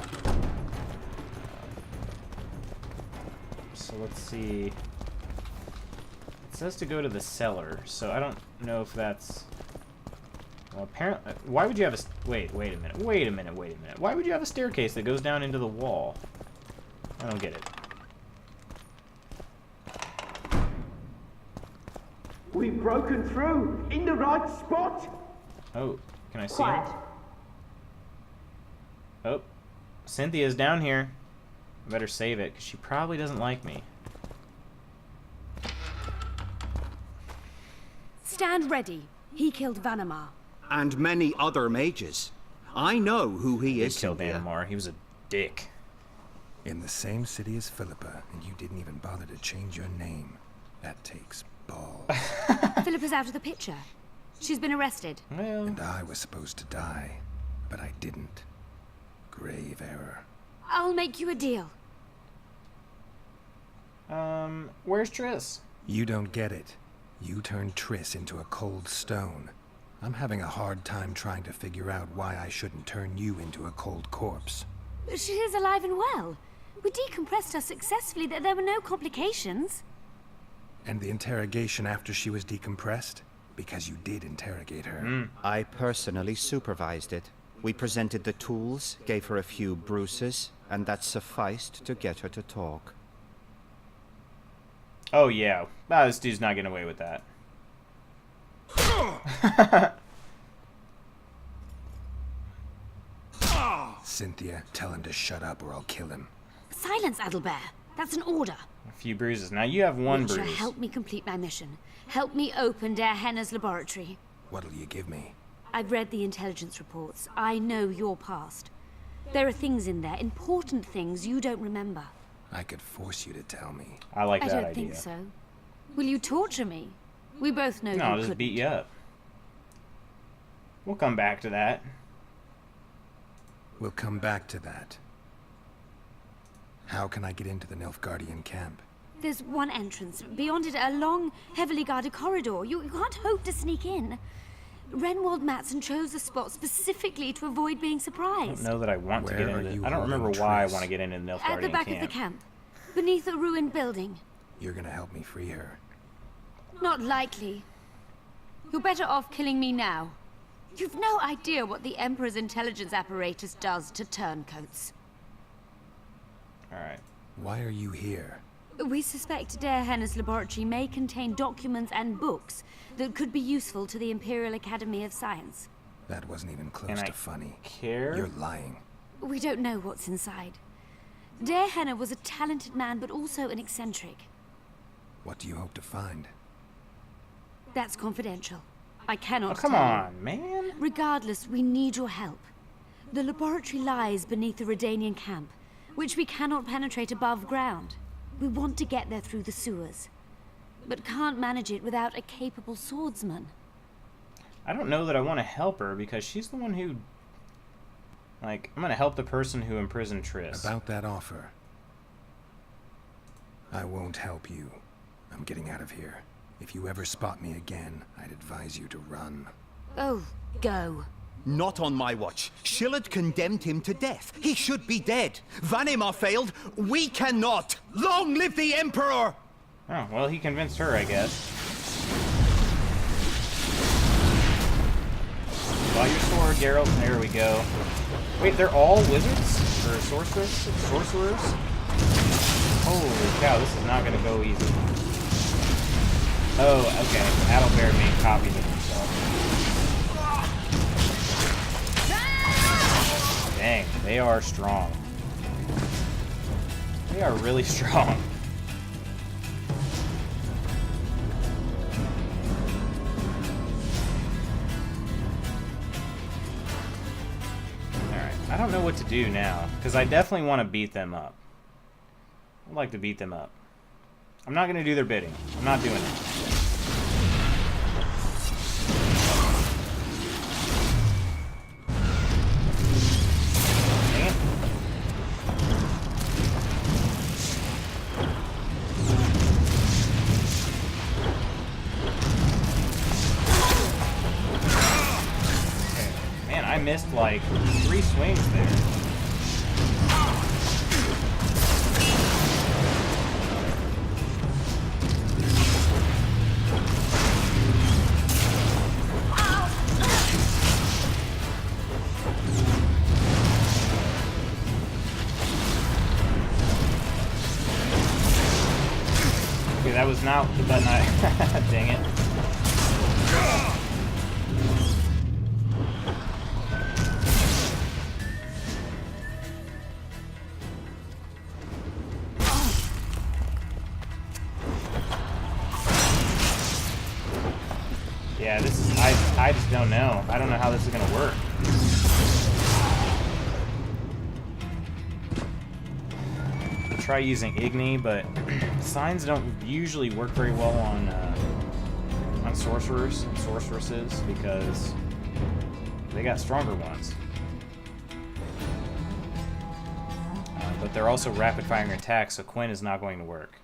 So let's see. It says to go to the cellar, so I don't know if that's... Well, apparently, why would you have a... Wait a minute. Why would you have a staircase that goes down into the wall? I don't get it. We've broken through! In the right spot! Oh, can I see him? Oh, Cynthia's down here. I better save it, because she probably doesn't like me. Stand ready. He killed Vanamar. And many other mages. I know who he is, Killed Cynthia. Animar. He was a dick. In the same city as Philippa, and you didn't even bother to change your name. That takes balls. Philippa's out of the picture. She's been arrested. Well, And I was supposed to die, but I didn't. Grave error. I'll make you a deal. where's Triss? You don't get it. You turned Triss into a cold stone. I'm having a hard time trying to figure out why I shouldn't turn you into a cold corpse. She is alive and well. We decompressed her successfully. There were no complications. And the interrogation after she was decompressed? Because you did interrogate her. I personally supervised it. We presented the tools, gave her a few bruises, and that sufficed to get her to talk. Oh, yeah. Ah, this dude's not getting away with that. Cynthia, tell him to shut up or I'll kill him. Silence, Adelbert. That's an order. A few bruises. Now you have one Witcher, bruise. help me complete my mission. Help me open Der Henner's laboratory. What'll you give me? I've read the intelligence reports. I know your past. There are things in there, important things you don't remember. I could force you to tell me. I like that I idea. don't think so. Will you torture me? We both know No, you I'll just couldn't. beat you up. We'll come back to that. We'll come back to that. How can I get into the Nilfgaardian camp? There's one entrance. Beyond it, a long, heavily guarded corridor. You can't hope to sneak in. Renwald Matson chose a spot specifically to avoid being I surprised. don't know that I want to get Where are into you I don't holding remember why I Triss? want to get into the At Nilfgaardian the back camp. of the camp, beneath a ruined building. You're gonna help me free her. Not likely. You're better off killing me now. You've no idea what the Emperor's intelligence apparatus does to turncoats. Alright. Why are you here? We suspect Der Henner's laboratory may contain documents and books that could be useful to the Imperial Academy of Science. That wasn't even close And I to funny. care? You're lying. We don't know what's inside. Der Henner was a talented man, but also an eccentric. What do you hope to find? That's confidential. I cannot Oh, come tell you. on, man. Regardless, we need your help. The laboratory lies beneath the Redanian camp, which we cannot penetrate above ground. We want to get there through the sewers, but can't manage it without a capable swordsman. I don't know that I want to help her because she's the one who... Like, I'm going to help the person who imprisoned Triss. About that offer. I won't help you. I'm getting out of here. If you ever spot me again, I'd advise you to run. Oh, go. Not on my watch. Shillard condemned him to death. He should be dead. Vanimar failed. We cannot. Long live the Emperor! Oh, well, he convinced her, I guess. Draw your sword, Geralt. There we go. Wait, they're all wizards? Or sorcerers? Holy cow, this is not going to go easy. Oh, okay. Adelbert made copies of himself. Dang, they are strong. They are really strong. Alright, I don't know what to do now, because I definitely want to beat them up. I'd like to beat them up. I'm not going to do their bidding. I'm not doing it. Man, I missed like 3 swings there. Okay, that was not the button I... Dang it. Yeah, this is... I just don't know. I don't know how this is gonna work. Try using Igni, but signs don't usually work very well on sorcerers and sorceresses because they got stronger ones. But they're also rapid firing attacks, so Quinn is not going to work.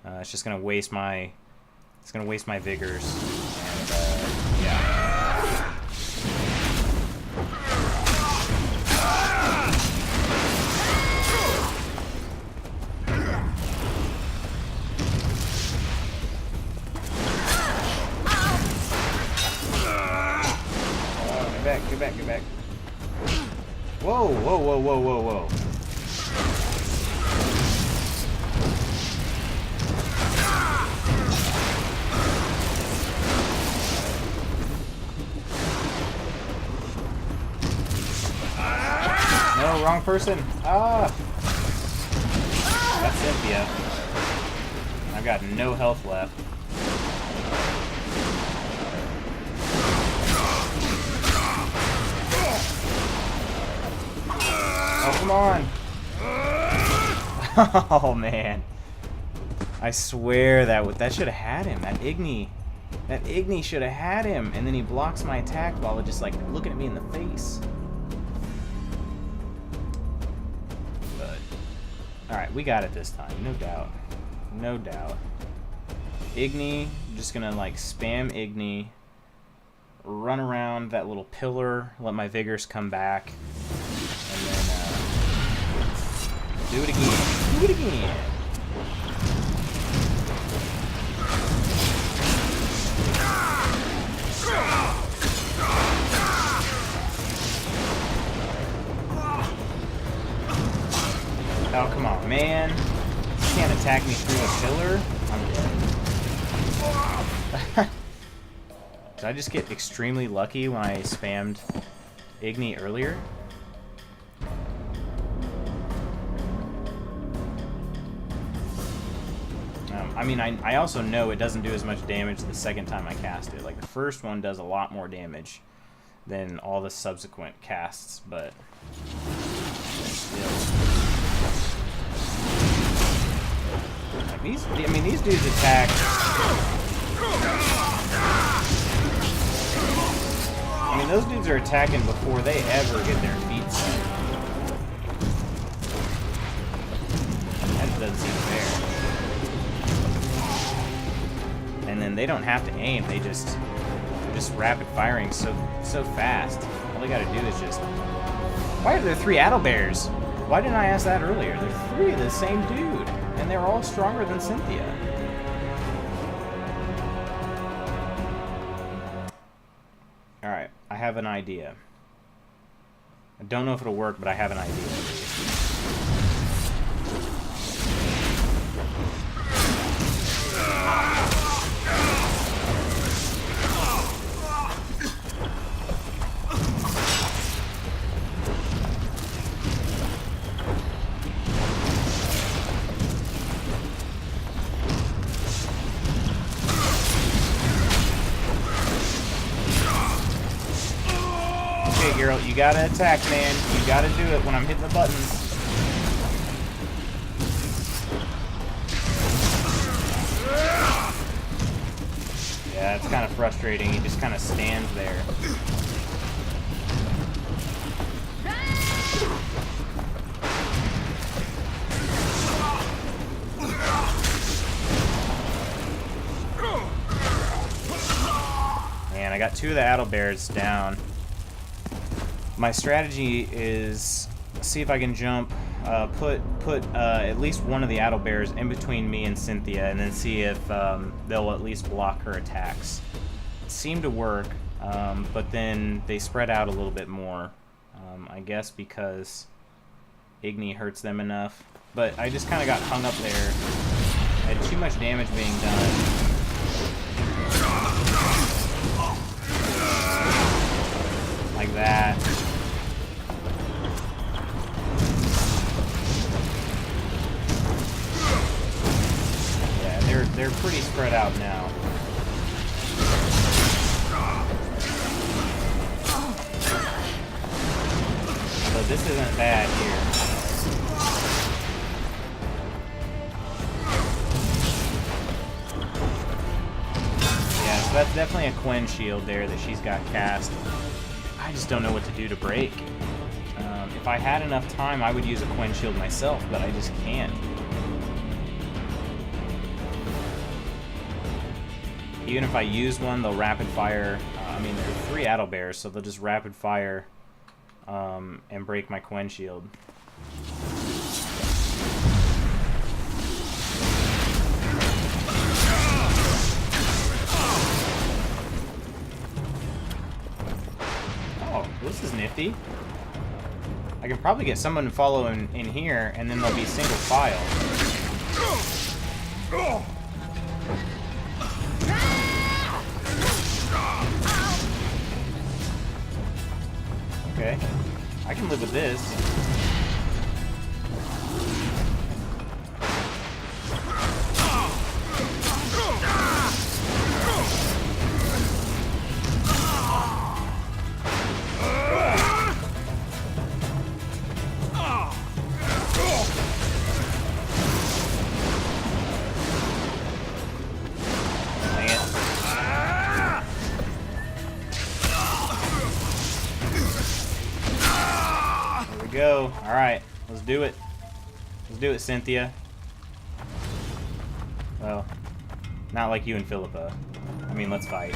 It's just gonna waste my vigors, and yeah. Get back. Whoa. No, wrong person. Ah! That's Cynthia. I've got no health left. Oh, come on. Oh, man. I swear that should have had him. That Igni should have had him. And then he blocks my attack while just, like, looking at me in the face. But, alright, we got it this time. No doubt. No doubt. Igni, just gonna, like, spam Igni. Run around that little pillar. Let my vigors come back. And then, do it again. Do it again. Oh, come on, man. You can't attack me through a pillar? I'm dead. Did I just get extremely lucky when I spammed Igni earlier? I mean, I also know it doesn't do as much damage the second time I cast it. Like, the first one does a lot more damage than all the subsequent casts, but still. Like these dudes attack. I mean, those dudes are attacking before they ever get their feet set. That doesn't seem fair. And then they don't have to aim, they're just rapid firing so fast. All they gotta do is just... Why are there 3 Adelbears? Why didn't I ask that earlier? There's 3 of the same dude, and they're all stronger than Cynthia. Alright, I have an idea. I don't know if it'll work, but I have an idea. Geralt, you gotta attack, man. You gotta do it when I'm hitting the buttons. Yeah, it's kind of frustrating. He just kind of stands there. Man, I got 2 of the Adelbears down. My strategy is see if I can jump, put at least one of the Adelbears in between me and Cynthia, and then see if they'll at least block her attacks. It seemed to work, but then they spread out a little bit more. I guess because Igni hurts them enough. But I just kind of got hung up there. I had too much damage being done. Like that. They're pretty spread out now. So this isn't bad here. Yeah, so that's definitely a Quen shield there that she's got cast. I just don't know what to do to break. If I had enough time, I would use a Quen shield myself, but I just can't. Even if I use one, they'll rapid fire. I mean, there are 3 Addlebears, so they'll just rapid fire and break my Quen shield. Oh, this is nifty. I can probably get someone to follow in here, and then they'll be single file. Okay, I can live with this. Go. All right, let's do it. Let's do it, Cynthia. Well, not like you and Philippa. I mean, let's fight.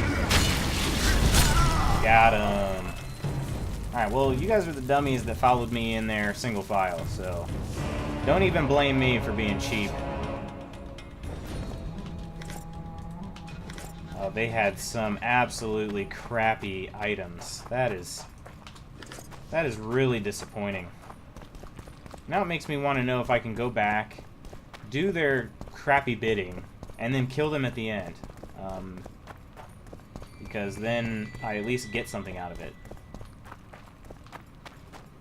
Got him. All right, well, you guys are the dummies that followed me in there single file, so don't even blame me for being cheap. Oh, they had some absolutely crappy items. That is really disappointing. Now it makes me want to know if I can go back, do their crappy bidding, and then kill them at the end. Because then I at least get something out of it.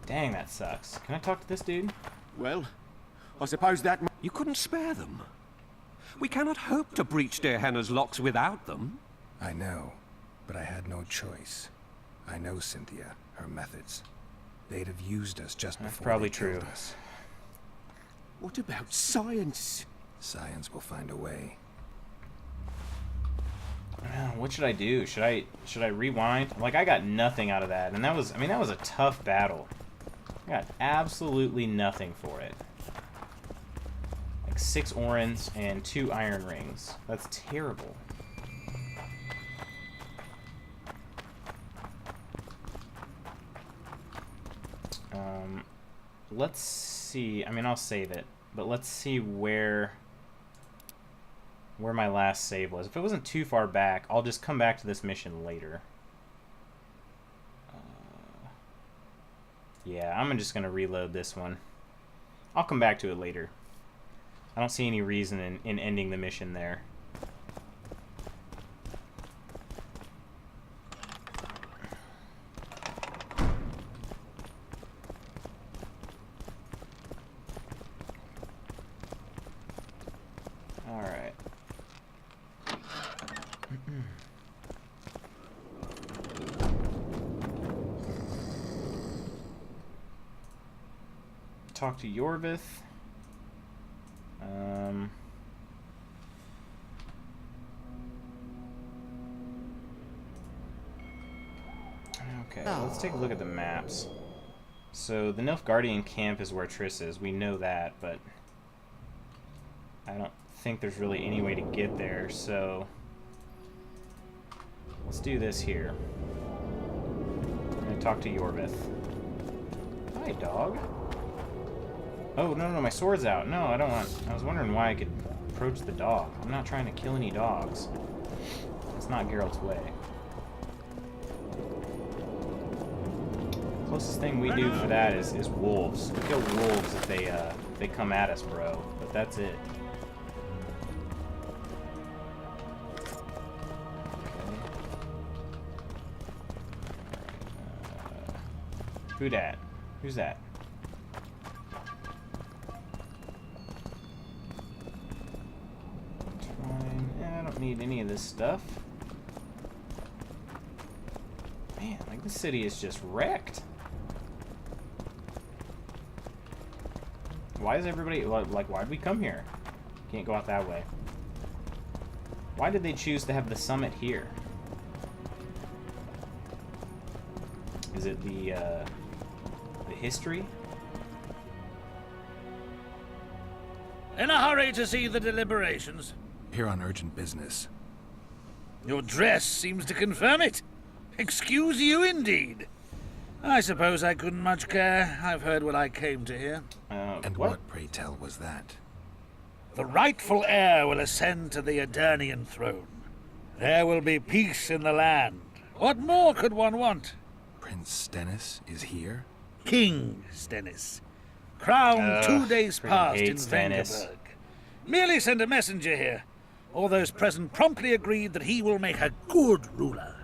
Dang, that sucks. Can I talk to this dude? Well, I suppose that... You couldn't spare them. We cannot hope to breach dear Hannah's locks without them. I know, but I had no choice. I know Cynthia, her methods. They'd have used us just before probably they killed true. us. What about science? Science will find a way. What should I do? Should I rewind? Like, I got nothing out of that, and that was, I mean, that was a tough battle. I got absolutely nothing for it. Like 6 orens and 2 iron rings. That's terrible. Let's see. I mean, I'll save it, but let's see where my last save was. If it wasn't too far back, I'll just come back to this mission later. Yeah, I'm just gonna reload this one. I'll come back to it later. I don't see any reason in ending the mission there. Alright. Talk to Yorvith. Okay, let's take a look at the maps. So the Nilfgaardian camp is where Triss is. We know that, but I don't think there's really any way to get there, so let's do this here. I'm gonna talk to Yorvith. Hi, dog. Oh, no, my sword's out. No, I don't want... I was wondering why I could approach the dog. I'm not trying to kill any dogs. It's not Geralt's way. Closest thing we do for that is wolves. We kill wolves if they come at us, bro. But that's it. Who dat? Who's that? I don't need any of this stuff. Man, like this city is just wrecked. Why is everybody like? Why'd we come here? Can't go out that way. Why did they choose to have the summit here? Is it the history? In a hurry to see the deliberations? Here on urgent business. Your dress seems to confirm it. Excuse you indeed. I suppose I couldn't much care. I've heard what I came to hear. And what, pray tell, was that? The rightful heir will ascend to the Aedirnian throne. There will be peace in the land. What more could one want? Prince Stennis is here? King Stennis. Crowned 2 days past in Vengerberg. Merely send a messenger here. All those present promptly agreed that he will make a good ruler.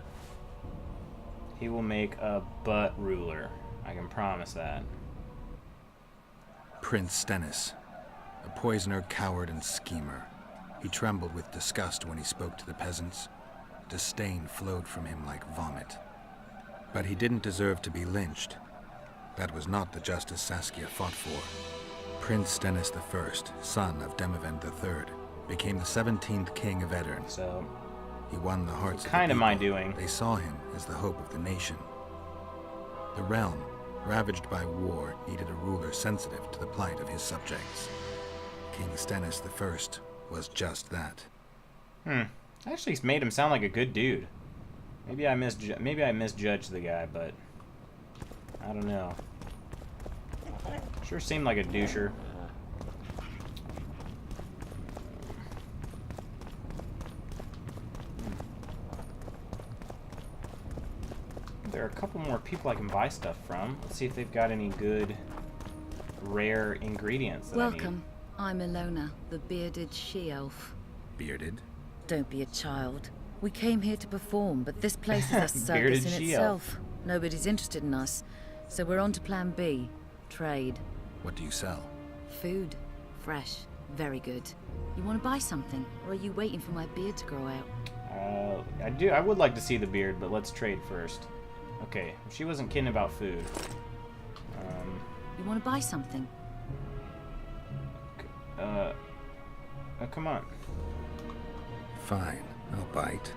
He will make a butt ruler. I can promise that. Prince Stennis. A poisoner, coward, and schemer. He trembled with disgust when he spoke to the peasants. Disdain flowed from him like vomit. But he didn't deserve to be lynched. That was not the justice Saskia fought for. Prince Stennis I, son of Demavend III, became the 17th king of Aedirn. So, he won the hearts of the kind of people. my doing. They saw him as the hope of the nation. The realm, ravaged by war, needed a ruler sensitive to the plight of his subjects. King Stennis I was just that. Actually made him sound like a good dude. Maybe I misjudged the guy, but I don't know. Sure seemed like a doucher. There are a couple more people I can buy stuff from. Let's see if they've got any good rare ingredients that Welcome. I'm Ilona, the bearded she-elf. Bearded? Don't be a child. We came here to perform, but this place is a circus in itself. Nobody's interested in us, so we're on to plan B. Trade. What do you sell? Food. Fresh. Very good. You want to buy something, or are you waiting for my beard to grow out? I would like to see the beard, but let's trade first. Okay, she wasn't kidding about food. You want to buy something? Come on. Fine, I'll bite.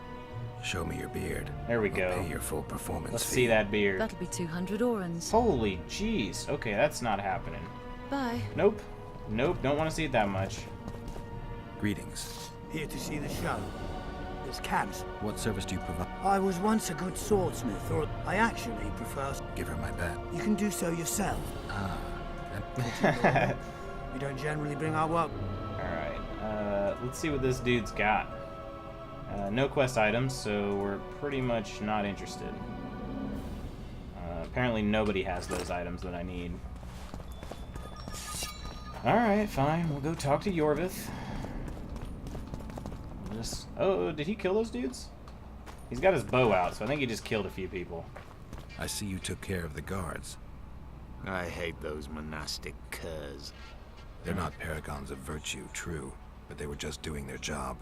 Show me your beard. There we I'll go. Pay your full performance Let's fee. see that beard. That'll be 200 orans. Holy jeez. Okay, that's not happening. Bye. Nope. Nope, don't want to see it that much. Greetings. Here to see the show. There's cabs. What service do you provide? I was once a good swordsmith, or I actually prefer... Give her my bet. You can do so yourself. Ah. We don't generally bring our work... Alright, let's see what this dude's got. No quest items, so we're pretty much not interested. Apparently nobody has those items that I need. Alright, fine. We'll go talk to Yorvith. Oh, did he kill those dudes? He's got his bow out, so I think he just killed a few people. I see you took care of the guards. I hate those monastic curs. They're not paragons of virtue, true, but they were just doing their job.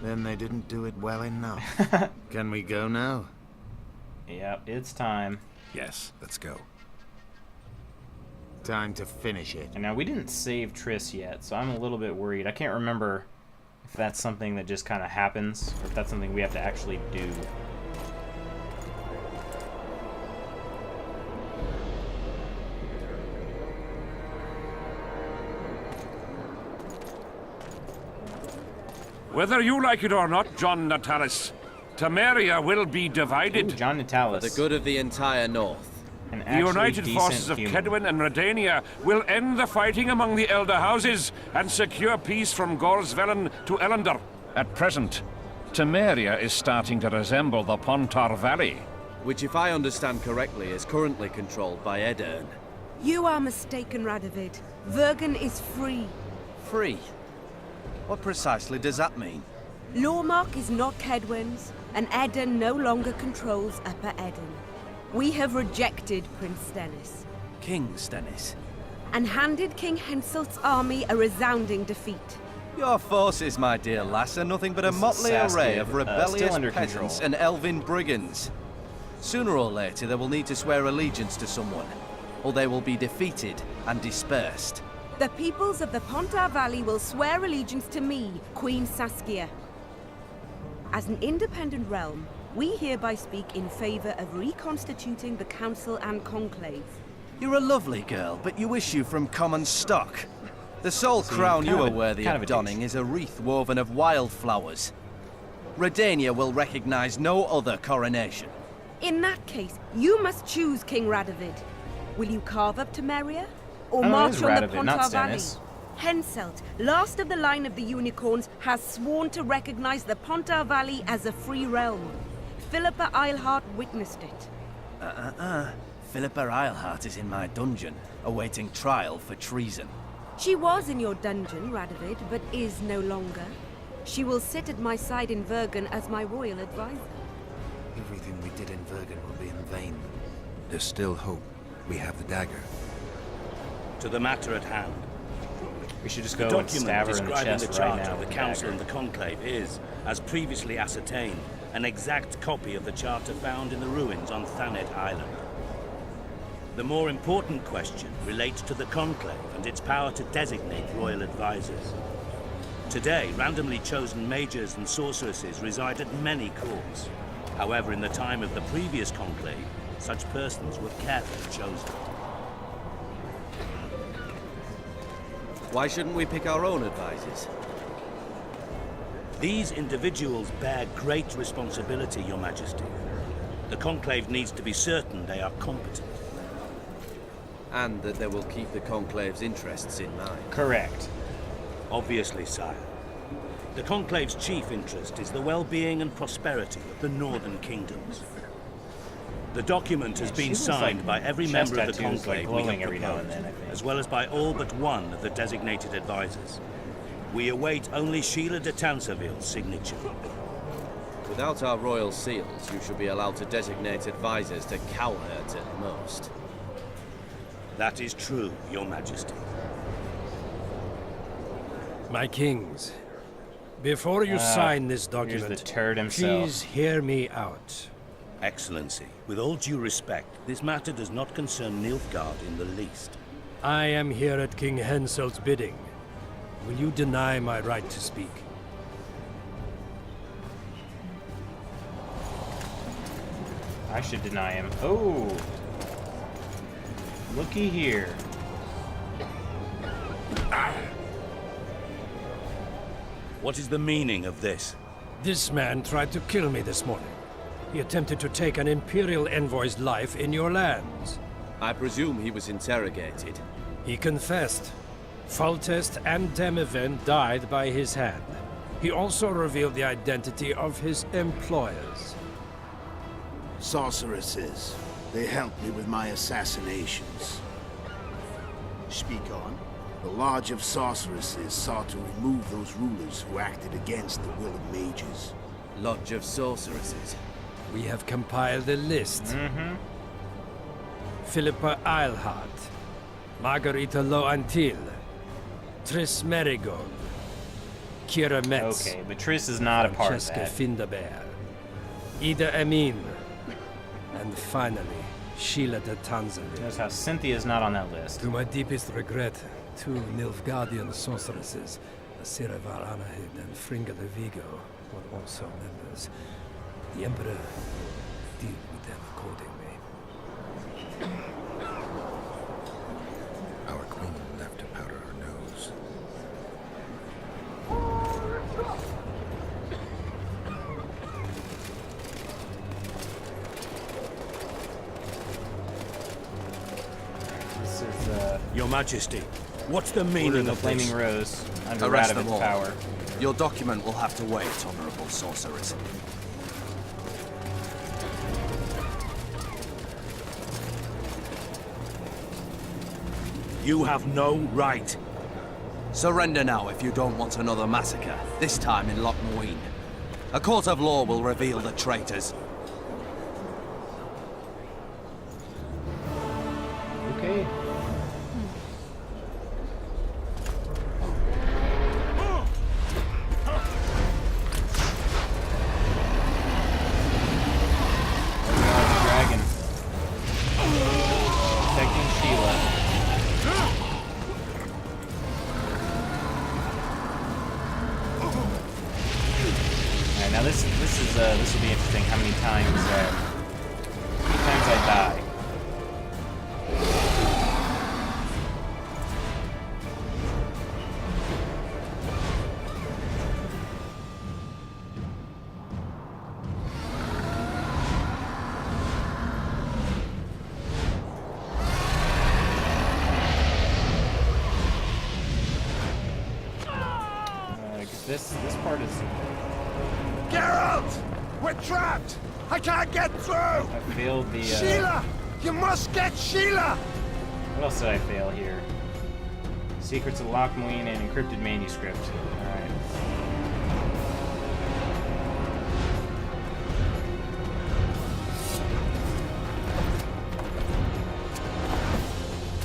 Then they didn't do it well enough. Can we go now? Yep, it's time. Yes, let's go. Time to finish it. And now, we didn't save Triss yet, so I'm a little bit worried. I can't remember if that's something that just kind of happens, or if that's something we have to actually do. Whether you like it or not, John Natalis, Temeria will be divided. Ooh, John Natalis. For the good of the entire North. The united forces of Kedwin and Redania will end the fighting among the Elder Houses and secure peace from Gorsvelen to Ellender. At present, Temeria is starting to resemble the Pontar Valley. Which, if I understand correctly, is currently controlled by Aedirn. You are mistaken, Radovid. Vergen is free. Free? What precisely does that mean? Lormark is not Kedwin's, and Aedirn no longer controls Upper Aedirn. We have rejected Prince Stennis. King Stennis? And handed King Henselt's army a resounding defeat. Your forces, my dear lass, are nothing but a motley array of rebellious peasants and elven brigands. Sooner or later, they will need to swear allegiance to someone, or they will be defeated and dispersed. The peoples of the Pontar Valley will swear allegiance to me, Queen Saskia. As an independent realm, we hereby speak in favor of reconstituting the Council and Conclave. You're a lovely girl, but you issue from common stock. The sole crown you are worthy of donning is a wreath woven of wildflowers. Redania will recognize no other coronation. In that case, you must choose, King Radovid. Will you carve up Temeria, or march on the Pontar Valley? Henselt, last of the line of the unicorns, has sworn to recognize the Pontar Valley as a free realm. Philippa Eilhart witnessed it. Philippa Eilhart is in my dungeon, awaiting trial for treason. She was in your dungeon, Radovid, but is no longer. She will sit at my side in Vergen as my royal advisor. Everything we did in Vergen will be in vain. There's still hope. We have the dagger. To the matter at hand. We should just go and stab her in the chest the charter right now of the with Council dagger. and the Conclave is, as previously ascertained, an exact copy of the charter found in the ruins on Thanet Island. The more important question relates to the Conclave and its power to designate royal advisors. Today, randomly chosen mages and sorceresses reside at many courts. However, in the time of the previous Conclave, such persons were carefully chosen. Why shouldn't we pick our own advisors? These individuals bear great responsibility, Your Majesty. The Conclave needs to be certain they are competent. And that they will keep the Conclave's interests in mind. Correct. Obviously, sire. The Conclave's chief interest is the well-being and prosperity of the northern kingdoms. The document has been signed by every member of the Conclave we have proposed, as well as by all but one of the designated advisors. We await only Sheila de Tanseville's signature. Without our royal seals, you should be allowed to designate advisors to cowherds at most. That is true, Your Majesty. My kings, before you sign this document, here's the turd himself. Please hear me out. Excellency, with all due respect, this matter does not concern Nilfgaard in the least. I am here at King Henselt's bidding. Will you deny my right to speak? I should deny him. Oh! Looky here. What is the meaning of this? This man tried to kill me this morning. He attempted to take an Imperial envoy's life in your lands. I presume he was interrogated. He confessed. Foltest and Demiven died by his hand. He also revealed the identity of his employers. Sorceresses. They helped me with my assassinations. Speak on. The Lodge of Sorceresses sought to remove those rulers who acted against the will of mages. Lodge of Sorceresses? We have compiled a list. Philippa Eilhart, Margarita Loantil, Triss Merigold, Kira Metz. Okay, but Triss is not a part of Francesca that. Findabair, Ida Amin, and finally, Sheila de Tanzania. Notice how Cynthia's not on that list. To my deepest regret, two Nilfgaardian sorceresses, Asira Varanahid and Fringa de Vigo, were also members. The Emperor will deal with them accordingly. Our queen left to powder her nose. This is, Your Majesty, what's the meaning the of Flaming this? Rose under Arrest them Radovid's all. power. Your document will have to wait, honorable sorcerers. You have no right. Surrender now if you don't want another massacre, this time in Loch Muin. A court of law will reveal the traitors. Okay. Dragon. Protecting Sheila. Now this will be interesting. How many times I die? This part is. Geralt! We're trapped! I can't get through! I failed the. Sheila! You must get Sheila! What else did I fail here? Secrets of Lockmoine and encrypted manuscript. Alright.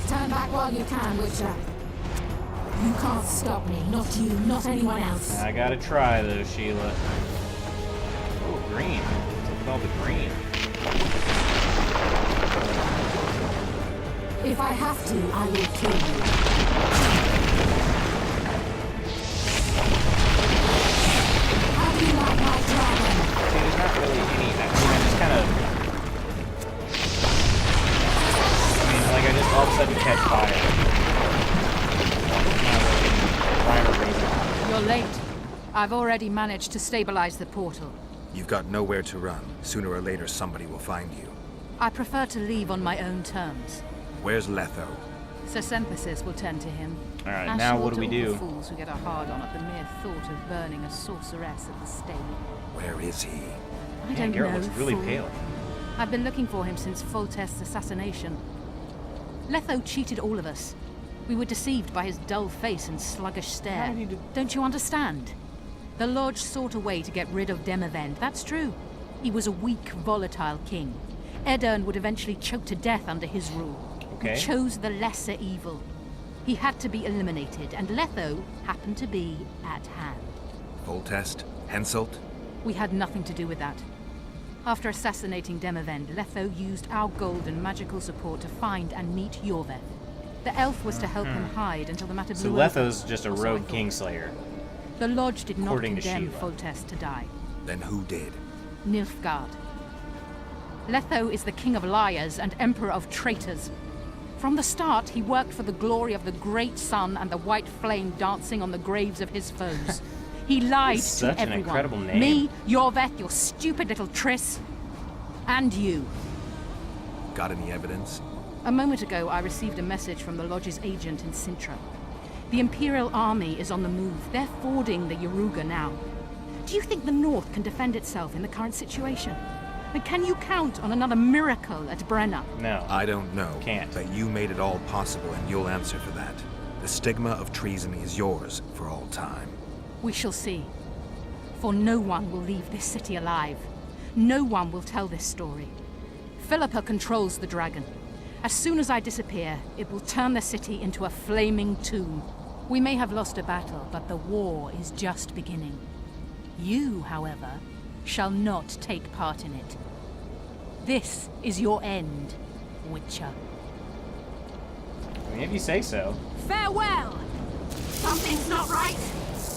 Stand back while you can, Witcher. You can't stop me. Not you, not anyone else. I gotta try, though, Sheila. Oh, green. Look at all the green. If I have to, I will kill you. How do you like my dragon? See, there's not really any... I just kind of... like, I just all of a sudden catch fire. You're late. I've already managed to stabilize the portal. You've got nowhere to run. Sooner or later, somebody will find you. I prefer to leave on my own terms. Where's Letho? Sir Synthesis will tend to him. Alright, now what do we do? Fools who get a hard-on at the mere thought of burning a sorceress at the stake. Where is he? I don't Geralt know, looks really fool. pale. I've been looking for him since Foltest's assassination. Letho cheated all of us. We were deceived by his dull face and sluggish stare. Don't you understand? The Lodge sought a way to get rid of Demavend, that's true. He was a weak, volatile king. Edirn would eventually choke to death under his rule. Okay. He chose the lesser evil. He had to be eliminated, and Letho happened to be at hand. Foltest? Henselt? We had nothing to do with that. After assassinating Demavend, Letho used our gold and magical support to find and meet Yorveth. The elf was to help him hide until the matter blew over. So Letho's just a rogue kingslayer. The Lodge did not According to condemn Sheila. Foltest to die. Then who did? Nilfgaard. Letho is the king of liars and emperor of traitors. From the start, he worked for the glory of the great sun and the white flame dancing on the graves of his foes. He lied to Such an everyone. incredible name. Me, Yorveth, your stupid little Triss, and you. Got any evidence? A moment ago, I received a message from the Lodge's agent in Sintra. The Imperial Army is on the move. They're fording the Yaruga now. Do you think the North can defend itself in the current situation? And can you count on another miracle at Brenna? No. I don't know. Can't. But you made it all possible, and you'll answer for that. The stigma of treason is yours for all time. We shall see. For no one will leave this city alive. No one will tell this story. Philippa controls the dragon. As soon as I disappear, it will turn the city into a flaming tomb. We may have lost a battle, but the war is just beginning. You, however, shall not take part in it. This is your end, Witcher. I mean, if you say so. Farewell! Something's not right.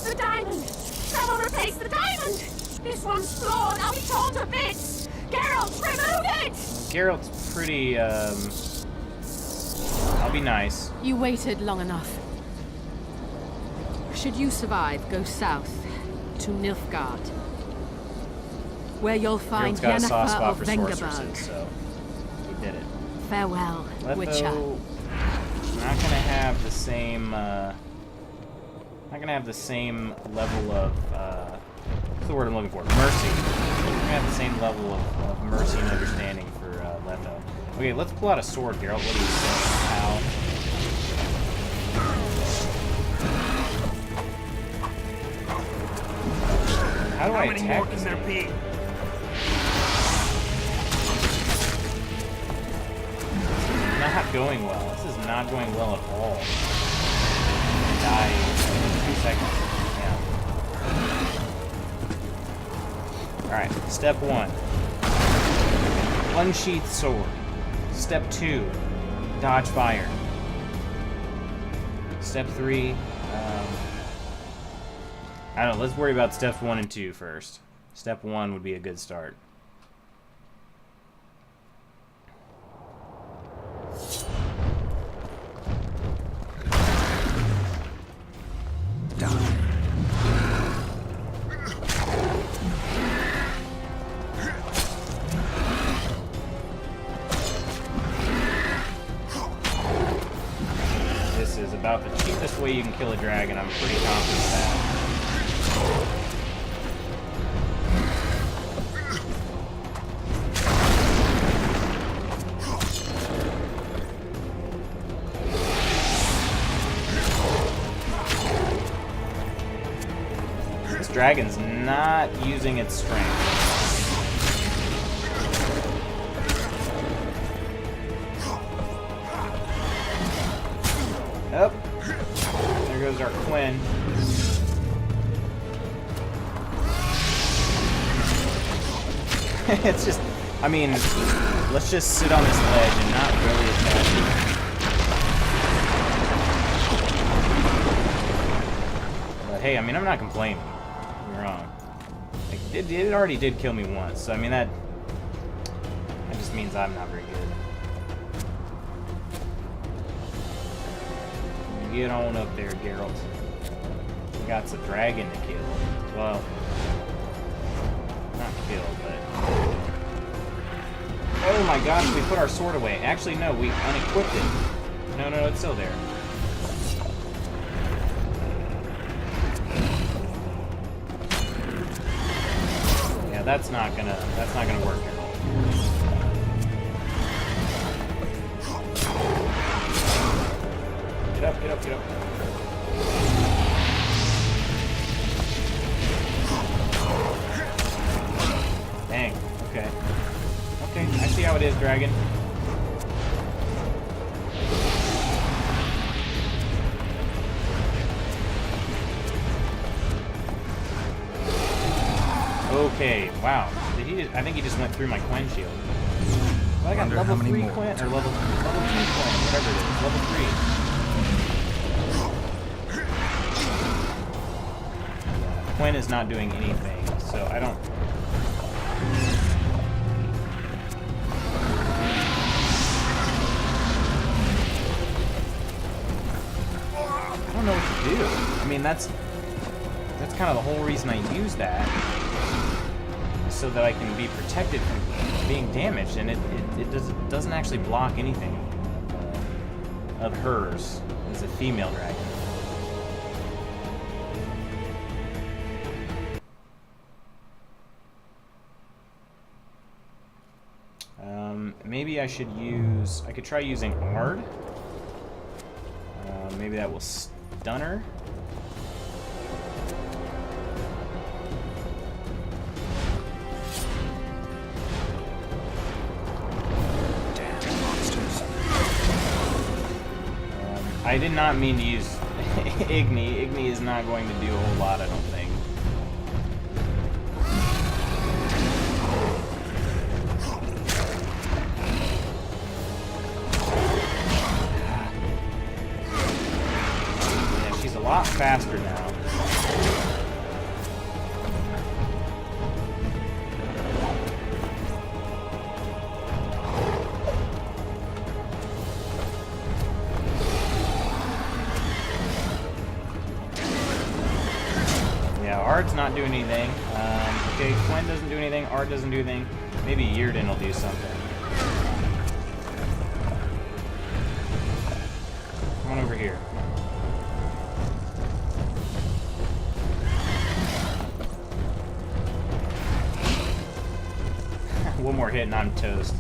The diamond! Someone replace the diamond! This one's flawed. I'll be torn to bits! Geralt, remove it! Geralt's pretty, I'll be nice. You waited long enough. Should you survive, go south to Nilfgaard, where you'll find Geralt's got a soft Yennefer spot of for Vengerberg. sorceresses, so he did it. Farewell, Witcher. Letho, not gonna have the same, not gonna have the same level of, what's the word I'm looking for? Mercy. Not gonna have the same level of mercy and understanding for, Letho. Okay, let's pull out a sword, Geralt. What do you say, pal? How do I attack this thing? Not going well. This is not going well at all. Die in 2 seconds. Yeah. Alright, step 1. Unsheath sword. Step 2. Dodge fire. Step 3. I don't know, let's worry about steps 1 and 2 first. Step 1 would be a good start. This is about the cheapest way you can kill a dragon. I'm pretty confident of that. This dragon's not using its strength. Up. There goes our Quinn. It's just, I mean, let's just sit on this ledge and not really attack it. But hey, I mean, I'm not complaining. Don't get me wrong. Like, it already did kill me once, so I mean, that just means I'm not very good. Get on up there, Geralt. We got some dragon to kill. Well, not kill, but... Oh my gosh, we put our sword away. Actually, no, we unequipped it. No, it's still there. Yeah, that's not gonna work, Geralt. Get up, get up, get up. Dang, okay. Okay, I see how it is, dragon. Okay, wow. I think he just went through my Quen shield. Well, I got level 3 Quen, or level 2 Quen, whatever it is. Level 3. Quen is not doing anything, so I don't... I don't know what to do. I mean, that's kind of the whole reason I use that, so that I can be protected from being damaged, and it doesn't actually block anything of hers as a female dragon. Maybe I should use... I could try using Ard. Maybe that will stun her. Damn monsters. I did not mean to use Igni. Igni is not going to do a whole lot, I don't think. A lot faster now. Yeah, Ard's not doing anything. Okay, Quen doesn't do anything. Ard doesn't do anything. Maybe Yrden will do something. Come on over here. One more hit and I'm toast.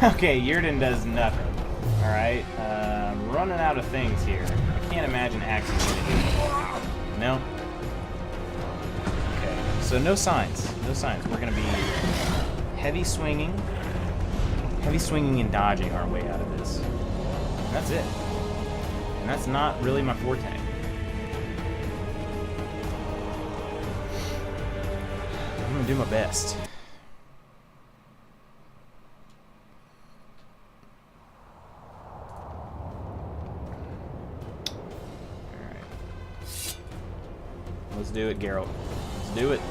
Okay, Yrden does nothing. Alright, I'm running out of things here. I can't imagine Axe's gonna do anything. No? Okay, so no signs. No signs. We're gonna be heavy swinging and dodging our way out of this. And that's it. And that's not really my forte. I'm gonna do my best. Let's do it, Geralt. Let's do it.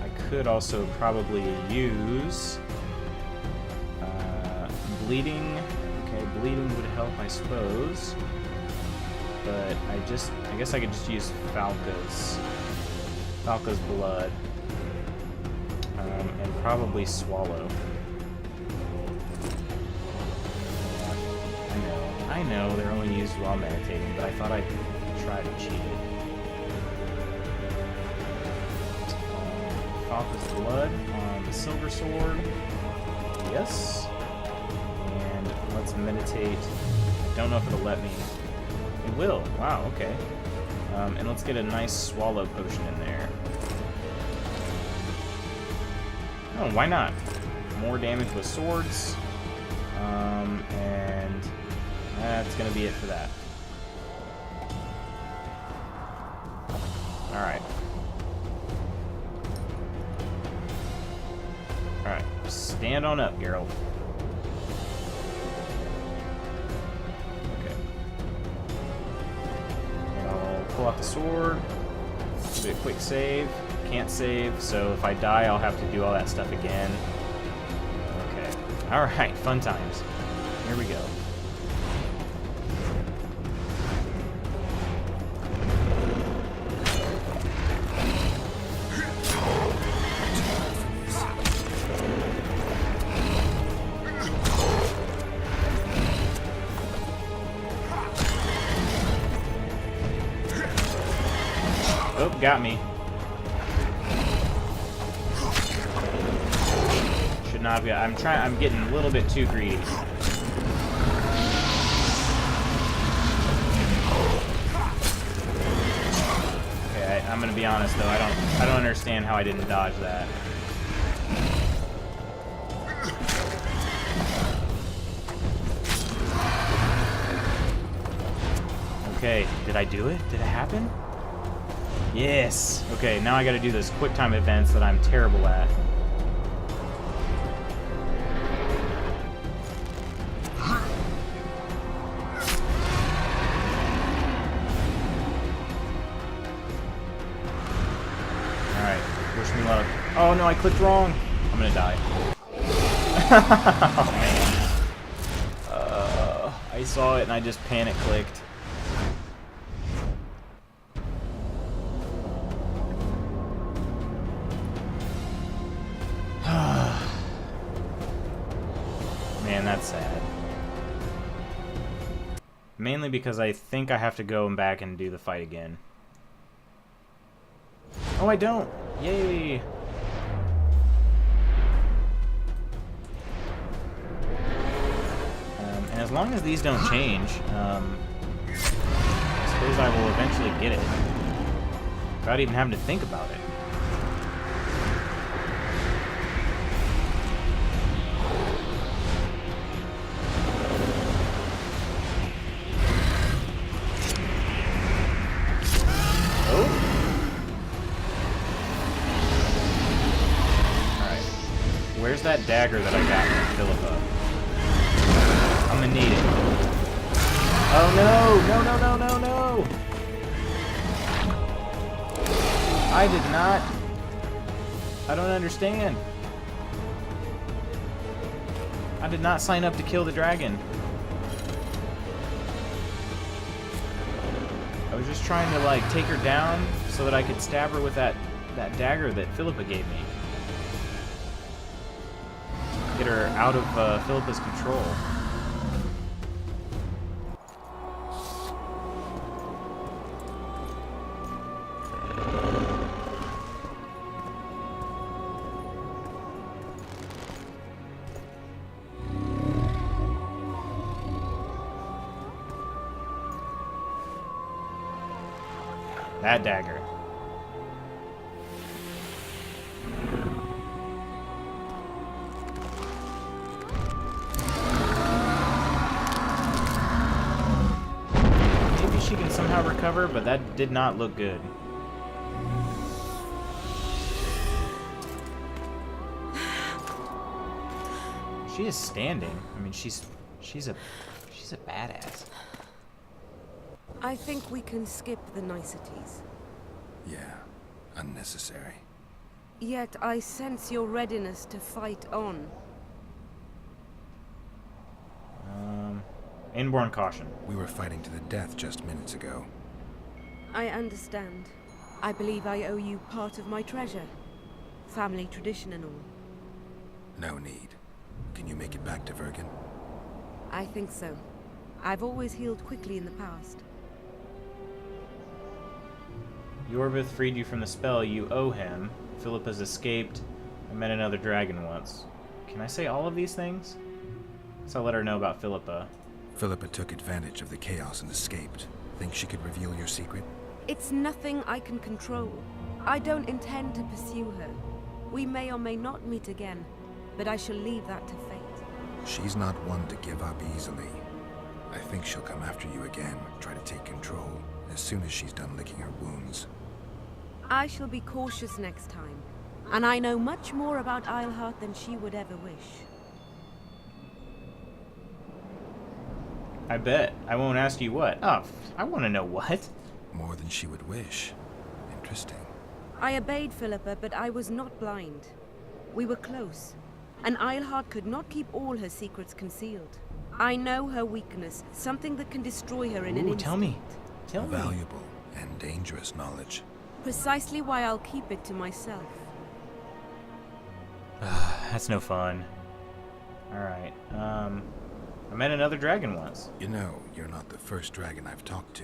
I could also probably use bleeding. Okay, bleeding would help, I suppose. But I guess I could just use Falca's blood. And probably swallow. I know they're only used while meditating, but I thought I'd try to cheat it. Falca's blood on the silver sword. Yes. And let's meditate. Don't know if it'll let me. It will. Wow, okay. And let's get a nice swallow potion in there. Oh, why not? More damage with swords. And that's gonna be it for that. Alright. Alright, stand on up, Geralt. Okay. And I'll pull out the sword. Do a quick save. Can't save, so if I die, I'll have to do all that stuff again. Okay. Alright, fun times. Here we go. Oh, got me. Should not have got. I'm getting a little bit too greedy. Okay, I'm gonna be honest though. I don't understand how I didn't dodge that. Okay, did I do it? Did it happen? Yes! Okay, now I gotta do those quick time events that I'm terrible at. Alright, wish me luck. Oh no, I clicked wrong! I'm gonna die. Oh man. I saw it and I just panic clicked. Man, that's sad. Mainly because I think I have to go back and do the fight again. Oh, I don't! Yay! And as long as these don't change, I suppose I will eventually get it. Without even having to think about it. Where's that dagger that I got from Philippa? I'm gonna need it. Oh no! No, no, no, no, no! I did not. I don't understand. I did not sign up to kill the dragon. I was just trying to, like, take her down so that I could stab her with that dagger that Philippa gave me. Get her out of Philippa's control. That dagger. She can somehow recover, but that did not look good. She is standing. I mean, she's a badass. I think we can skip the niceties. Yeah, unnecessary. Yet I sense your readiness to fight on. Inborn caution. We were fighting to the death just minutes ago. I understand. I believe I owe you part of my treasure. Family tradition and all. No need. Can you make it back to Vergen? I think so. I've always healed quickly in the past. Yorvith freed you from the spell. You owe him. Philippa's escaped. I met another dragon once. Can I say all of these things? So I'll let her know about Philippa. Philippa took advantage of the chaos and escaped. Think she could reveal your secret? It's nothing I can control. I don't intend to pursue her. We may or may not meet again, but I shall leave that to fate. She's not one to give up easily. I think she'll come after you again, try to take control, as soon as she's done licking her wounds. I shall be cautious next time, and I know much more about Eilhart than she would ever wish. I bet. I won't ask you what. Oh, I want to know what. More than she would wish. Interesting. I obeyed Philippa, but I was not blind. We were close, and Eilhart could not keep all her secrets concealed. I know her weakness, something that can destroy her in an instant. Tell me. Tell me. Valuable and dangerous knowledge. Precisely why I'll keep it to myself. That's no fun. Alright, I met another dragon once. You know, you're not the first dragon I've talked to.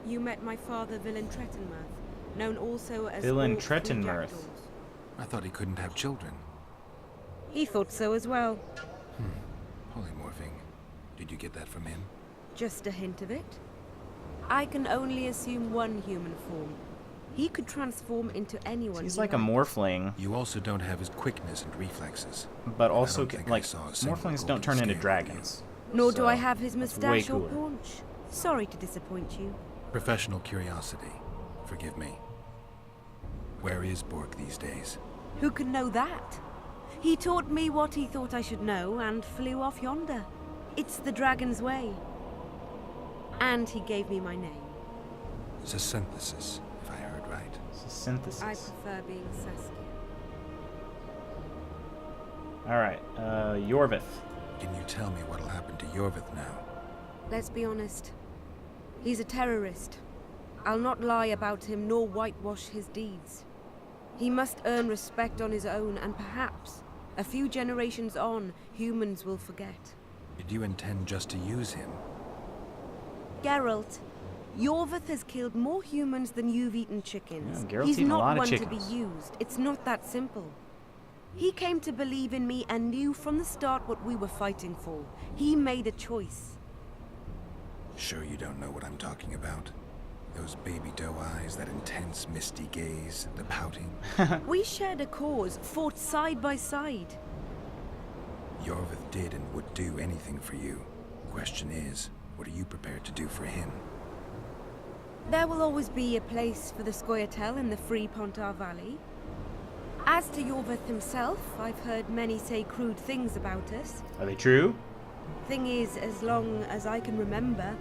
You met my father, Villain Trettenmirth, known also as Villain Trettenmirth. I thought he couldn't have children. He thought so as well. Polymorphing. Did you get that from him? Just a hint of it. I can only assume one human form. He could transform into anyone. He's like a morphling. You also don't have his quickness and reflexes. But also, like, morphlings don't turn into dragons. Nor do I have his mustache or paunch. Sorry to disappoint you. Professional curiosity. Forgive me. Where is Borg these days? Who can know that? He taught me what he thought I should know and flew off yonder. It's the dragon's way. And he gave me my name. It's a synthesis, if I heard right. It's a synthesis. I prefer being Saskia. Alright, Yorvith. Can you tell me what'll happen to Yorvith now? Let's be honest. He's a terrorist. I'll not lie about him nor whitewash his deeds. He must earn respect on his own, and perhaps, a few generations on, humans will forget. Did you intend just to use him? Geralt, Yorvith has killed more humans than you've eaten chickens. Yeah, He's not one to be used. It's not that simple. He came to believe in me and knew from the start what we were fighting for. He made a choice. Sure you don't know what I'm talking about? Those baby doe eyes, that intense, misty gaze, the pouting. We shared a cause, fought side by side. Yorvith did and would do anything for you. Question is, what are you prepared to do for him? There will always be a place for the Scoia'tael in the free Pontar Valley. As to Yorvith himself, I've heard many say crude things about us. Are they true? Thing is, as long as I can remember,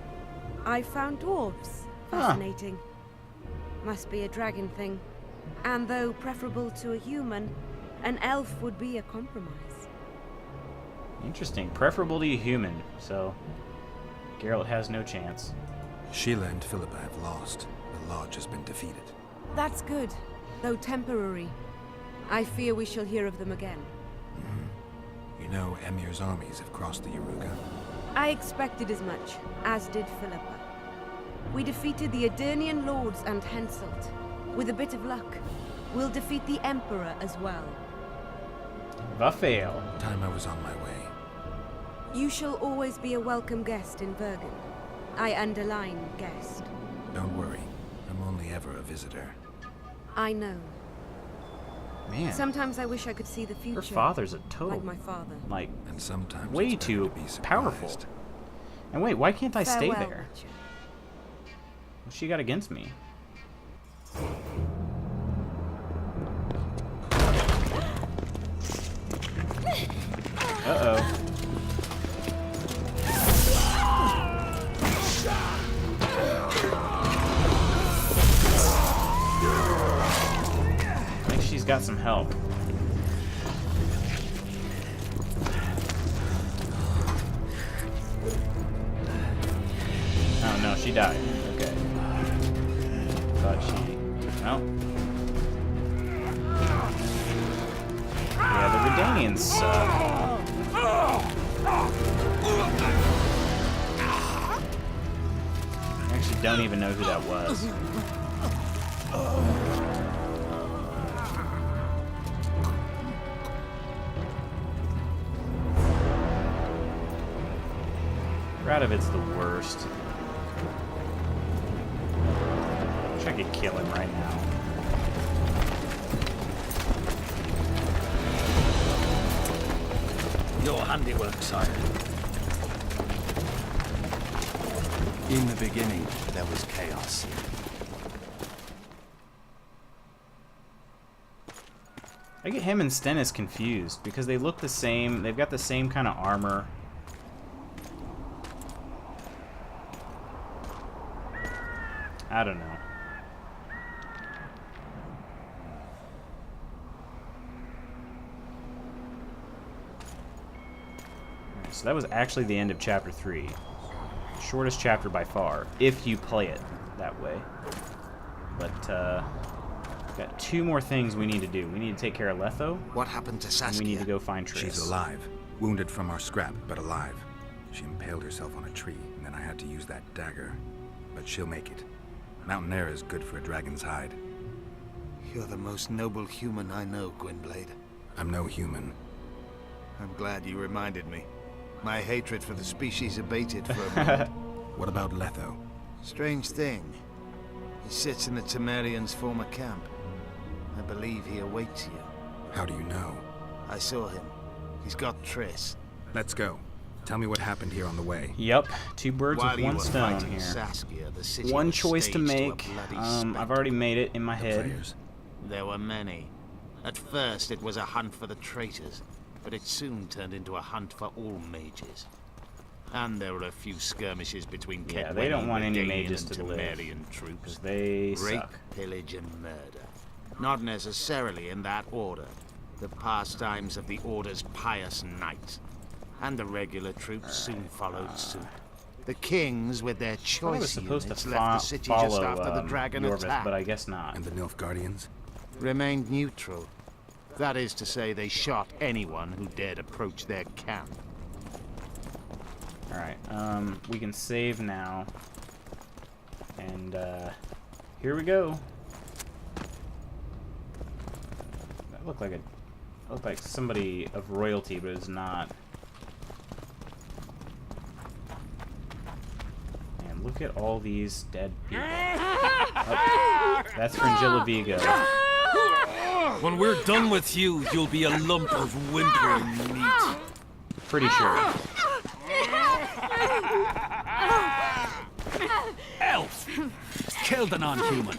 I've found dwarves fascinating. Must be a dragon thing. And though preferable to a human, an elf would be a compromise. Interesting. Preferable to a human, so Geralt has no chance. Sheila and Philippa have lost. The Lodge has been defeated. That's good, though temporary. I fear we shall hear of them again. You know, Emir's armies have crossed the Yaruga. I expected as much, as did Philippa. We defeated the Aedirnian lords and Henselt. With a bit of luck, we'll defeat the Emperor as well. Vafael. Time I was on my way. You shall always be a welcome guest in Vergen. I underline guest. Don't worry. I'm only ever a visitor. I know. Man. Sometimes I wish I could see the future. Her father's a total... Like my father. Like, and sometimes way too powerful. And wait, why can't I stay there? What's she got against me? Uh-oh. got some help. Oh no, she died. Okay. Thought she... Well. Yeah, the Redanians suck. I actually don't even know who that was. Radovid's the worst. Wish I could kill him right now. Your handiwork, sire. In the beginning, there was chaos. I get him and Stennis confused because they look the same. They've got the same kind of armor. I don't know. Alright, so that was actually the end of chapter 3. Shortest chapter by far, if you play it that way. But, got 2 more things we need to do. We need to take care of Letho. What happened to Saskia? And we need to go find Triss. She's alive. Wounded from our scrap, but alive. She impaled herself on a tree, and then I had to use that dagger. But she'll make it. Mountain air is good for a dragon's hide. You're the most noble human I know, Gwynblade. I'm no human. I'm glad you reminded me. My hatred for the species abated for a moment. What about Letho? Strange thing. He sits in the Temerians' former camp. I believe he awaits you. How do you know? I saw him. He's got Triss. Let's go. Tell me what happened here on the way. Yep, 2 birds with 1 stone here. Saskia, the city One was choice to staged make. a bloody I've already made it in my head. There were many. At first, it was a hunt for the traitors, but it soon turned into a hunt for all mages. And there were a few skirmishes between Yeah, they don't want any mages to live. Temerian troops. They Rape, suck. pillage, and murder. Not necessarily in that order. The pastimes of the Order's pious knights. And the regular troops soon followed suit. The kings, with their choice I was supposed units, to left the city follow just after the dragon Yorvith, attack. but I guess not. And the Nilfgaardians? Remained neutral. That is to say, they shot anyone who dared approach their camp. Alright, we can save now. And, here we go. That looked like somebody of royalty, but it's not. Man, look at all these dead people. Oh, that's Fringilla Vigo. When we're done with you, you'll be a lump of whimpering meat. Pretty sure. Elf! Kill the non-human.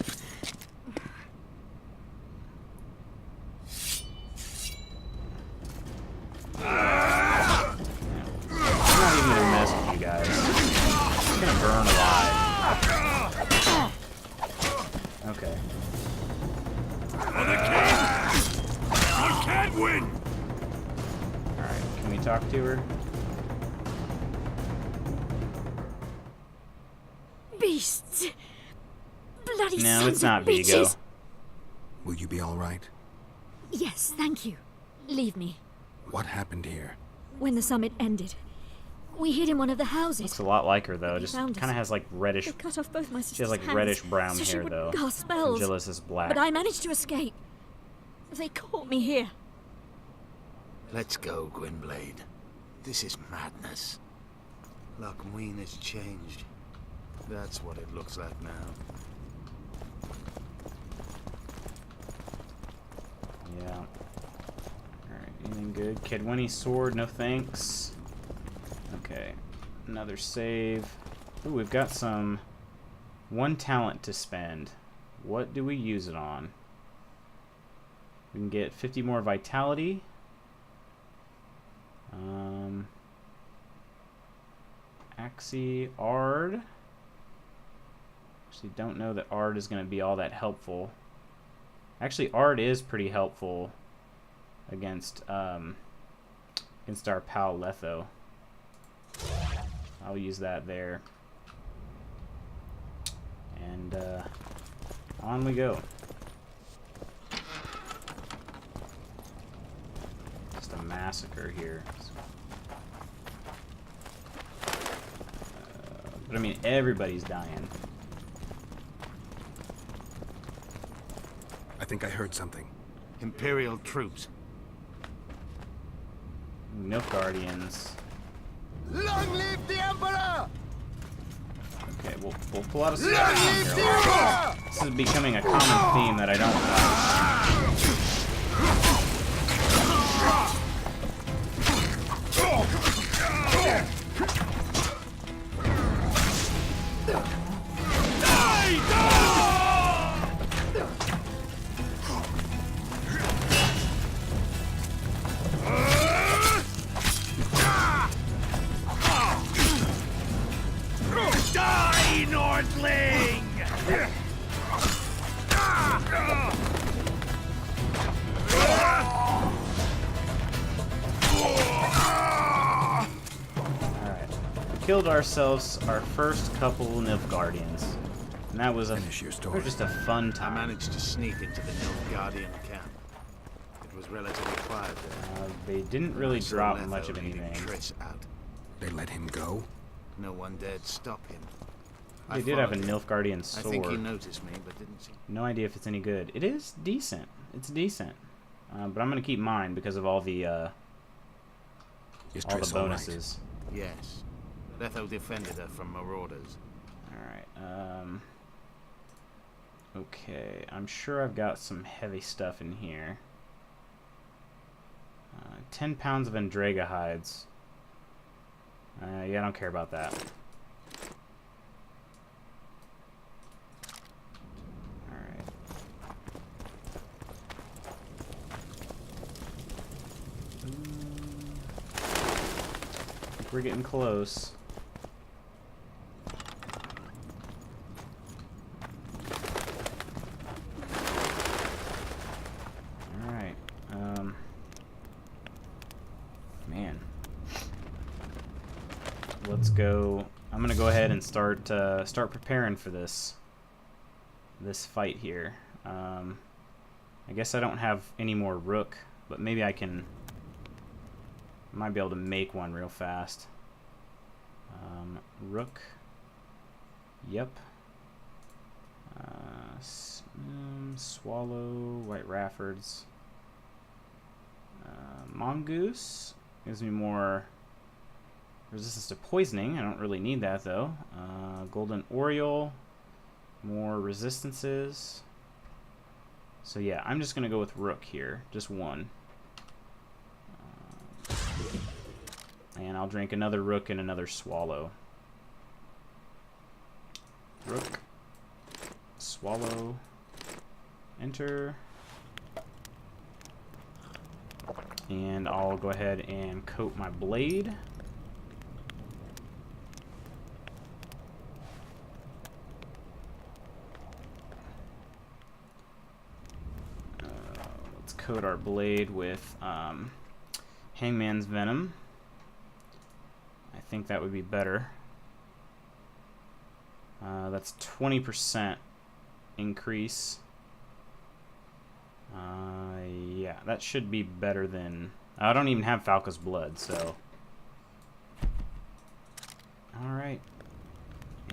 I'm not even gonna mess with you guys. I'm gonna burn alive. Okay. For the king! You can't win! Alright, can we talk to her? Beasts! Bloody No, sons it's not of Vigo. bitches. Will you be all right? Yes, thank you. Leave me. What happened here? When the summit ended, we hid in one of the houses. Looks a lot like her though. They Just found kind of us. has like reddish. They cut off both my She has sister's like hands, reddish brown so she hair wouldn't though. cast spells. Fringilla's is black. But I managed to escape. They caught me here. Let's go, Gwynblade. This is madness. Lochmuin has changed. That's what it looks like now. Yeah. Alright, anything good? Kedwini sword, no thanks. Okay. Another save. Ooh, we've got some 1 talent to spend. What do we use it on? We can get 50 more vitality. Axie, Ard. Actually, don't know that Ard is going to be all that helpful. Actually, art is pretty helpful against our pal Letho. I'll use that there. And on we go. Just a massacre here. But I mean, everybody's dying. I think I heard something. Imperial troops. Nilfgaardians. Long live the Emperor! Okay, we'll pull out a sword here. This is becoming a common theme that I don't Die, Nordling! Alright. We killed ourselves our first couple Nilfgaardians. And that was just a fun time. I managed to sneak into the Nilfgaardian camp. It was relatively quiet there. They didn't really drop much of anything. Triss out. They let him go? No one dared stop him. They did have a Nilfgaardian sword. I think he noticed me, but didn't see. No idea if it's any good. It is decent. It's decent. But I'm gonna keep mine because of all the bonuses. Right? Yes. Letho defended her from marauders. Alright, okay, I'm sure I've got some heavy stuff in here. 10 pounds of Andrega hides. Yeah, I don't care about that. Alright. I think we're getting close. Alright. Man. Let's go. I'm gonna go ahead and start preparing for this fight here. I guess I don't have any more rook, but maybe I might be able to make one real fast. Rook. Yep. Swallow, White Raffords. Mongoose gives me more resistance to poisoning. I don't really need that though. Golden Oriole, more resistances. So yeah, I'm just gonna go with Rook here, just one. And I'll drink another Rook and another Swallow. Rook, Swallow, enter. And I'll go ahead and coat my blade. Let's coat our blade with Hangman's Venom. I think that would be better. That's 20% increase. Yeah, that should be better than... I don't even have Falca's Blood, so... Alright.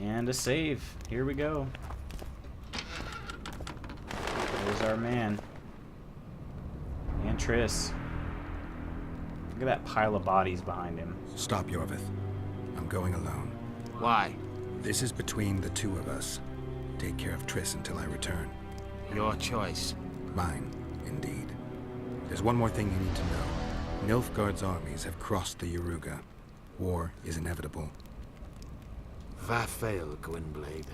And a save. Here we go. There's our man. And Triss. Look at that pile of bodies behind him. Stop, Yorvith. I'm going alone. Why? This is between the two of us. Take care of Triss until I return. Your choice. Mine, indeed. There's one more thing you need to know. Nilfgaard's armies have crossed the Yaruga. War is inevitable. Va fail, Gwynblade.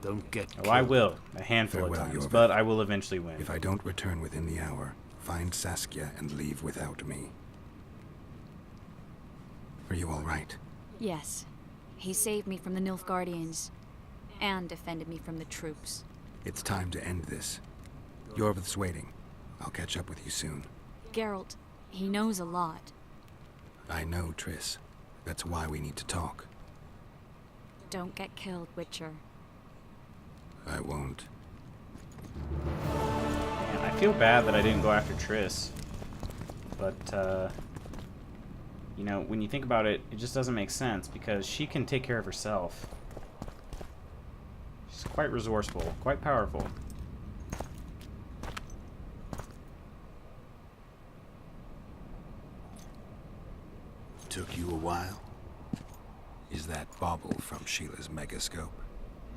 Don't get killed. Oh, I will. A handful of times, but I will eventually win. If I don't return within the hour, find Saskia and leave without me. Are you all right? Yes. He saved me from the Nilfgaardians and defended me from the troops. It's time to end this. Yorvith's waiting. I'll catch up with you soon. Geralt, he knows a lot. I know, Triss. That's why we need to talk. Don't get killed, Witcher. I won't. Man, I feel bad that I didn't go after Triss. But, you know, when you think about it, it just doesn't make sense because she can take care of herself. She's quite resourceful, quite powerful. Took you a while? Is that bauble from Sheila's megascope?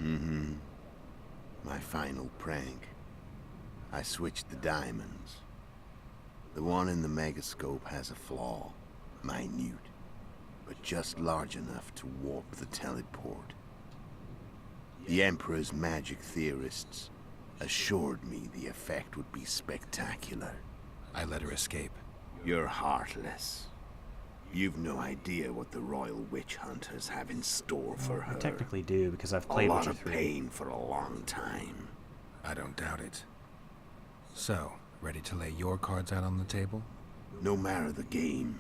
Mm-hmm. My final prank. I switched the diamonds. The one in the megascope has a flaw. Minute. But just large enough to warp the teleport. The Emperor's magic theorists assured me the effect would be spectacular. I let her escape. You're heartless. You've no idea what the royal witch hunters have in store for her. I technically do, because I've played Witcher 3. A lot of pain for a long time. I don't doubt it. So, ready to lay your cards out on the table? No matter the game,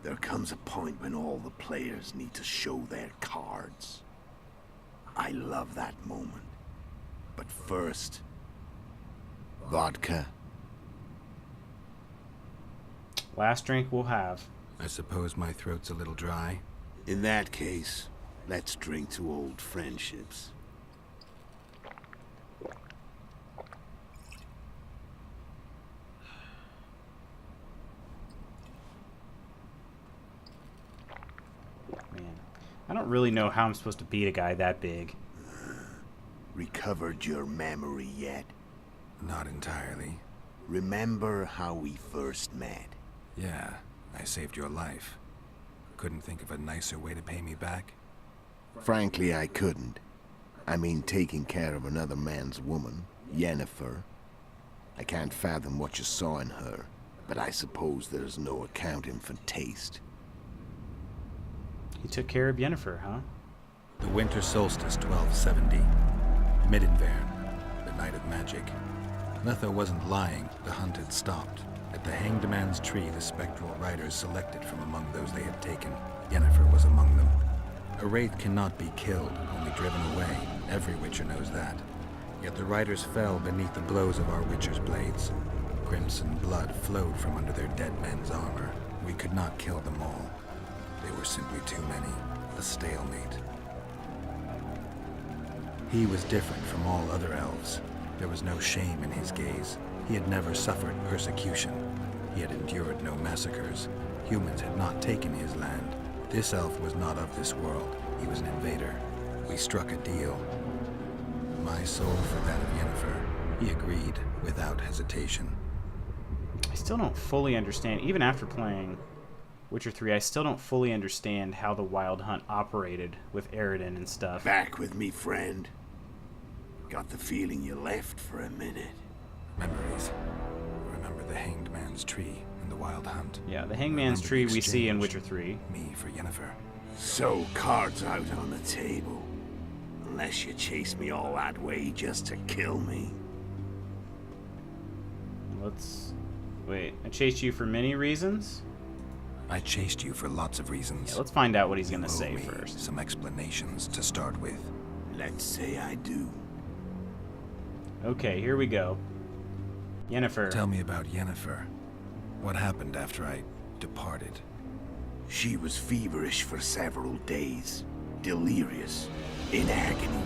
there comes a point when all the players need to show their cards. I love that moment. But first, vodka. Last drink we'll have. I suppose my throat's a little dry. In that case, let's drink to old friendships. Man, I don't really know how I'm supposed to beat a guy that big. Recovered your memory yet? Not entirely. Remember how we first met? Yeah. I saved your life. Couldn't think of a nicer way to pay me back? Frankly, I couldn't. I mean, taking care of another man's woman, Yennefer. I can't fathom what you saw in her, but I suppose there's no accounting for taste. You took care of Yennefer, huh? The winter solstice 1270. Midinvern, the night of magic. Letho wasn't lying, the hunt had stopped. At the Hanged Man's Tree, the spectral riders selected from among those they had taken. Yennefer was among them. A wraith cannot be killed, only driven away. Every Witcher knows that. Yet the riders fell beneath the blows of our Witcher's blades. Crimson blood flowed from under their dead men's armor. We could not kill them all. They were simply too many. A stalemate. He was different from all other elves. There was no shame in his gaze. He had never suffered persecution. He had endured no massacres. Humans had not taken his land. This elf was not of this world. He was an invader. We struck a deal. My soul for that of Yennefer. He agreed without hesitation. I still don't fully understand, even after playing Witcher 3, I still don't fully understand how the Wild Hunt operated with Eridan and stuff. Back with me, friend. Got the feeling you left for a minute. Memories. Remember the Hanged Man's Tree and the Wild Hunt. Yeah, the Hanged Man's Tree we see in Witcher 3. Me for Yennefer. So, cards out on the table. Unless you chase me all that way just to kill me. Let's... Wait, I chased you for many reasons? I chased you for lots of reasons. Yeah, let's find out what he's gonna say first. Some explanations to start with. Let's say I do. Okay, here we go. Yennefer. Tell me about Yennefer. What happened after I departed? She was feverish for several days. Delirious. In agony.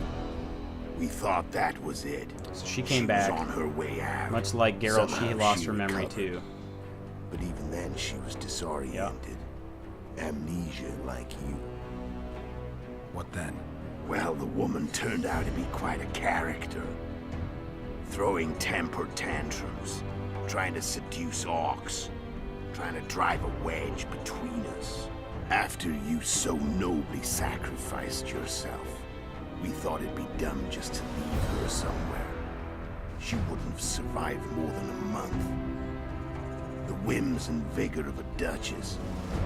We thought that was it. So she came back. Was on her way out. Much like Geralt, Somehow she lost she her memory recovered. too. But even then she was disoriented. Amnesia like you. What then? Well, the woman turned out to be quite a character. Throwing temper tantrums, trying to seduce orcs, trying to drive a wedge between us. After you so nobly sacrificed yourself, we thought it'd be dumb just to leave her somewhere. She wouldn't have survived more than a month. The whims and vigor of a duchess,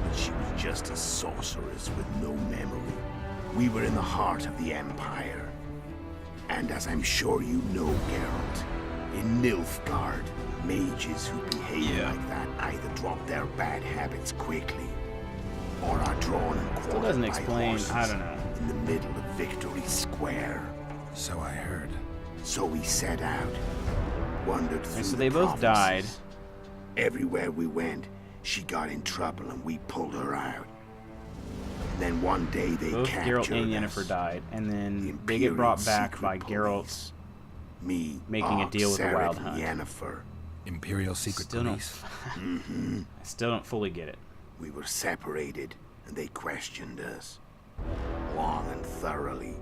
but she was just a sorceress with no memory. We were in the heart of the Empire. And as I'm sure you know, Geralt, In Nilfgaard, mages who behave like that either drop their bad habits quickly, or are drawn and Still quartered doesn't by explain, horses I don't know. in the middle of Victory Square. So I heard. So we set out, wandered through So the they both died. provinces. Everywhere we went, she got in trouble and we pulled her out. And then one day they Both captured Geralt and us. Yennefer died, and then The they get brought Imperial back secret by police. Geralt Me, making a Ark, deal with the Seret, Wild and Hunt. Yennefer. Imperial Secret Still Police. Mm-hmm. I still don't fully get it. We were separated, and they questioned us. Long and thoroughly.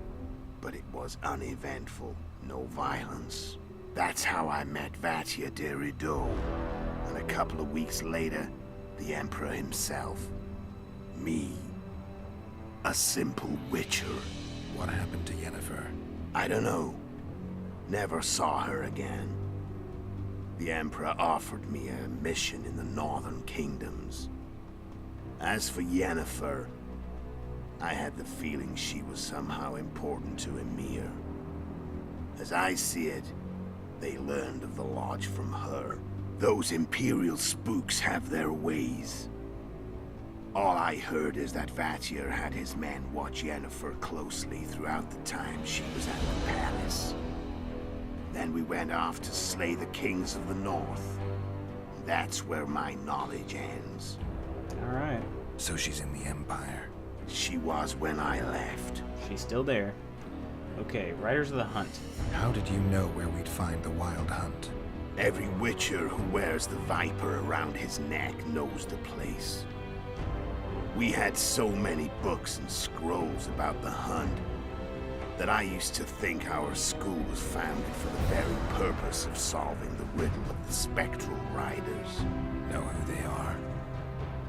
But it was uneventful. No violence. That's how I met Vatia de Rideau. And a couple of weeks later, the Emperor himself. Me. A simple witcher. What happened to Yennefer? I don't know. Never saw her again. The Emperor offered me a mission in the northern kingdoms. As for Yennefer, I had the feeling she was somehow important to Emir. As I see it, they learned of the Lodge from her. Those Imperial spooks have their ways. All I heard is that Vatir had his men watch Yennefer closely throughout the time she was at the palace. Then we went off to slay the kings of the north. That's where my knowledge ends. Alright. So she's in the Empire. She was when I left. She's still there. Okay, Riders of the Hunt. How did you know where we'd find the Wild Hunt? Every witcher who wears the viper around his neck knows the place. We had so many books and scrolls about the hunt that I used to think our school was founded for the very purpose of solving the riddle of the spectral riders. Know who they are?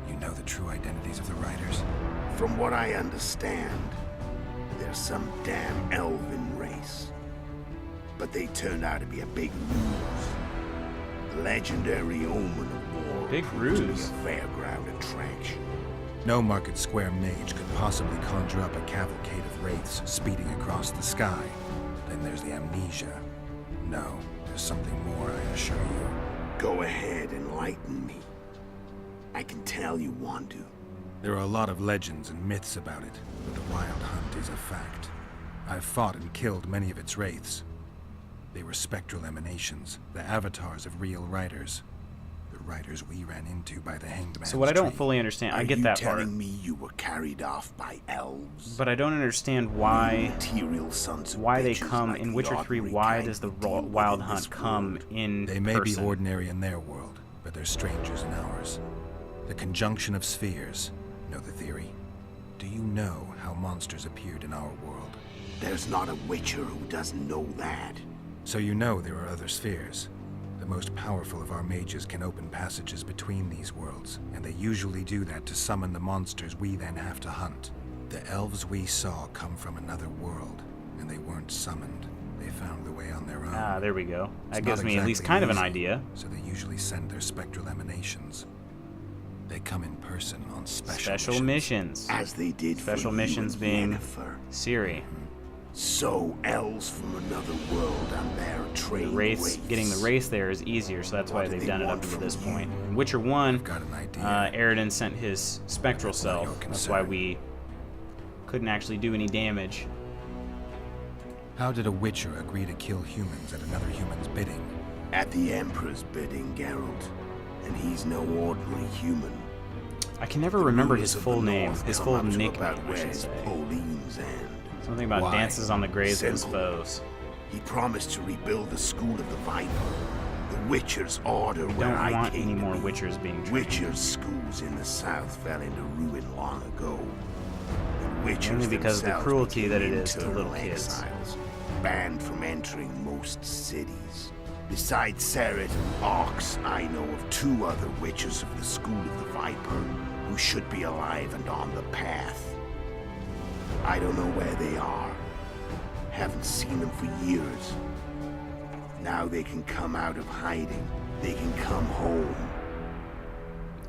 You know the true identities of the riders? From what I understand, they're some damn elven race. But they turned out to be a big ruse. The legendary omen of war. Big proved to be ruse. a fairground attraction. No Market Square mage could possibly conjure up a cavalcade of wraiths speeding across the sky. Then there's the amnesia. No, there's something more, I assure you. Go ahead, enlighten me. I can tell you want to. There are a lot of legends and myths about it, but the Wild Hunt is a fact. I've fought and killed many of its wraiths. They were spectral emanations, the avatars of real riders. The riders we ran into by the Hanged Man's So what I don't tree. fully understand, I get that part. Are you telling me you were carried off by elves? But I don't understand why Material sons of they bitches come like in the Witcher 3. ordinary Why kind does the who deal Wild within Hunt this come world. in They may person? be ordinary in their world, but they're strangers in ours. The conjunction of spheres. Know the theory? Do you know how monsters appeared in our world? There's not a witcher who doesn't know that. So you know there are other spheres. The most powerful of our mages can open passages between these worlds, and they usually do that to summon the monsters we then have to hunt. The elves we saw come from another world, and they weren't summoned. They found the way on their own. Ah, there we go. That It's gives not me at least exactly kind of an easy, idea. So they usually send their spectral emanations. They come in person on Special missions. As they did Special for missions you being and Yennefer. Siri. So elves from another world and their trained Wraiths, getting the race there is easier, so that's why they've done it up to this point. In Witcher 1, Aridin sent his spectral self. That's why we couldn't actually do any damage. How did a witcher agree to kill humans at another human's bidding? At the Emperor's bidding, Geralt. And he's no ordinary human. I can never remember his Rulers of full the name, North his come full up to nickname, about I where should his say. Pauline's end. Something about Why? dances on the graves of his Simple. foes. He promised to rebuild the School of the Viper, the Witcher's order We where don't I want came any to more be. Witchers being trained. Witcher's schools in the south fell into ruin long ago. And Witchers Only because of the themselves cruelty became that it is to internal little kids. exiles, banned from entering most cities. Besides Seret and Ox, I know of 2 other Witchers of the School of the Viper who should be alive and on the path. I don't know where they are. Haven't seen them for years. Now they can come out of hiding. They can come home.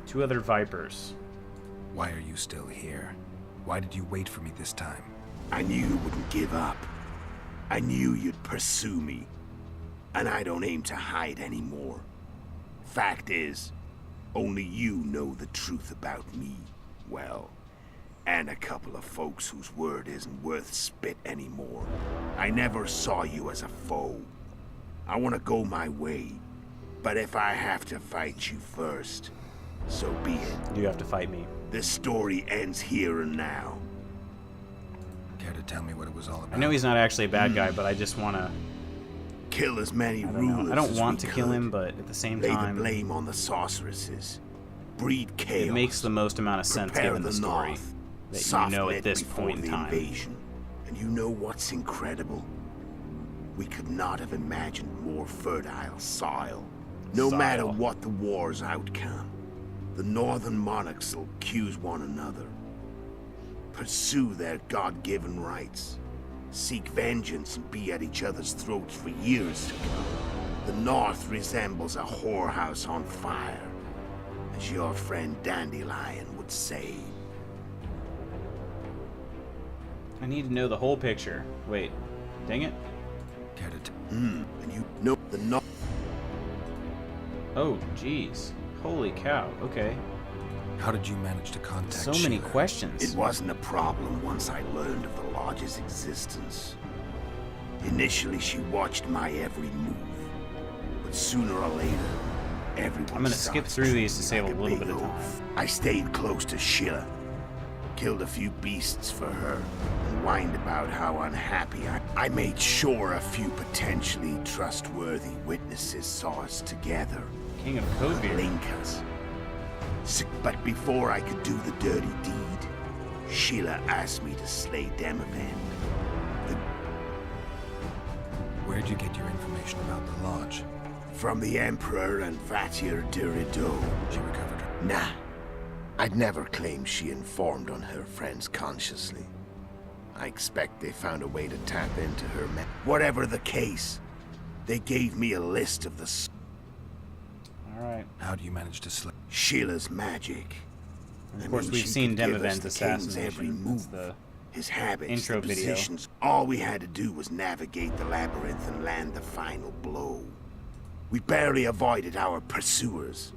2 other Vipers. Why are you still here? Why did you wait for me this time? I knew you wouldn't give up. I knew you'd pursue me. And I don't aim to hide anymore. Fact is, only you know the truth about me. Well, and a couple of folks whose word isn't worth spit anymore. I never saw you as a foe. I want to go my way. But if I have to fight you first, so be it. You have to fight me. This story ends here and now. Care to tell me what it was all about? I know he's not actually a bad guy, but I just want to kill as many rulers. I don't want to kill him, but at the same time, lay the blame on the sorceresses. Breed chaos. It makes the most amount of sense given the story that you know at this point in time. Invasion. And you know what's incredible? We could not have imagined more fertile soil. No matter what the war's outcome, the northern monarchs will accuse one another, pursue their God-given rights, seek vengeance and be at each other's throats for years to come. The North resembles a whorehouse on fire, as your friend Dandelion would say. I need to know the whole picture. Wait, dang it. Care to and you know the North. Oh, jeez. Holy cow, okay. How did you manage to contact So many questions. It wasn't a problem once I learned of the Lodge's existence. Initially, she watched my every move. But sooner or later, everyone I'm gonna skip through these to save a little bit of time. I stayed close to Sheila. Killed a few beasts for her, and whined about how unhappy I made sure a few potentially trustworthy witnesses saw us together. King of Codebeard. Link us. But before I could do the dirty deed, Sheila asked me to slay Demovan. Where'd you get your information about the Lodge? From the Emperor and Vatir Durido. She recovered her? Nah. I'd never claim she informed on her friends consciously. I expect they found a way to tap into her Whatever the case, they gave me a list of the... Alright. How do you manage to slay? Sheila's magic. Of course, we've seen Demovan's assassination. Every move, his habits, intro the positions. All we had to do was navigate the labyrinth and land the final blow. We barely avoided our pursuers.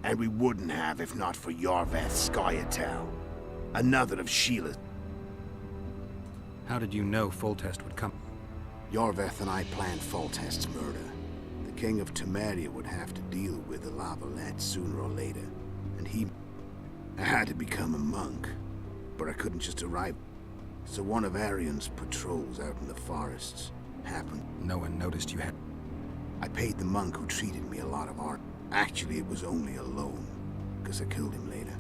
And we wouldn't have if not for Yarveth Skyatel, another of Sheila's. How did you know Foltest would come? Yarveth and I planned Foltest's murder. The King of Temeria would have to deal with the Lavalette sooner or later, and I had to become a monk, but I couldn't just arrive. So one of Arian's patrols out in the forests happened. No one noticed you had... I paid the monk who treated me a lot of art. Actually, it was only a loan, because I killed him later.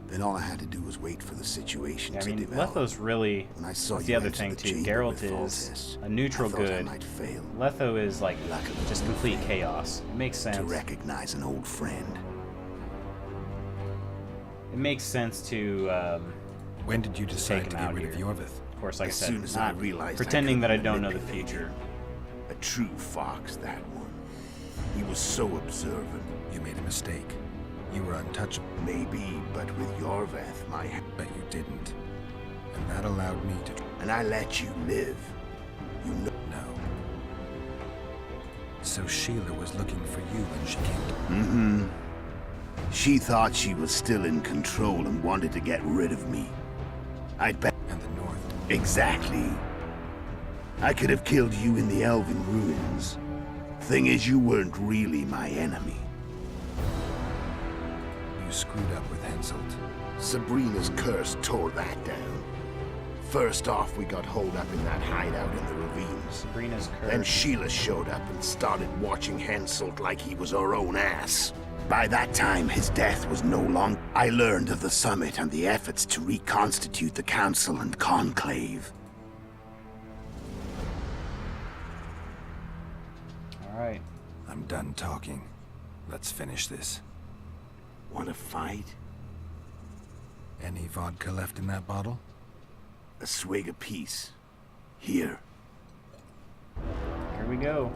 Then all I had to do was wait for the situation to develop. Letho's really... When I saw that's the other thing, too. Geralt is a neutral good. Letho is, like, just complete chaos. It makes sense. To recognize an old friend. It makes sense to, when did you decide to get rid of Yarveth? Of course, like I said, soon as I realized pretending that I don't know the future. A true fox, that one. He was so observant. You made a mistake. You were untouchable. Maybe, but with Yarveth, my... But you didn't. And that allowed me to... And I let you live. You know... No. So Sheila was looking for you when she came to... Mm-hmm. She thought she was still in control and wanted to get rid of me. I'd bet... And the North. Exactly. I could have killed you in the Elven ruins. Thing is, you weren't really my enemy. You screwed up with Henselt. Sabrina's curse tore that down. First off, we got holed up in that hideout in the ravines. Sabrina's curse. Then Sheila showed up and started watching Henselt like he was her own ass. By that time, his death was no longer... I learned of the summit and the efforts to reconstitute the council and conclave. Alright. I'm done talking. Let's finish this. Want to fight? Any vodka left in that bottle? A swig apiece. Here. Here we go.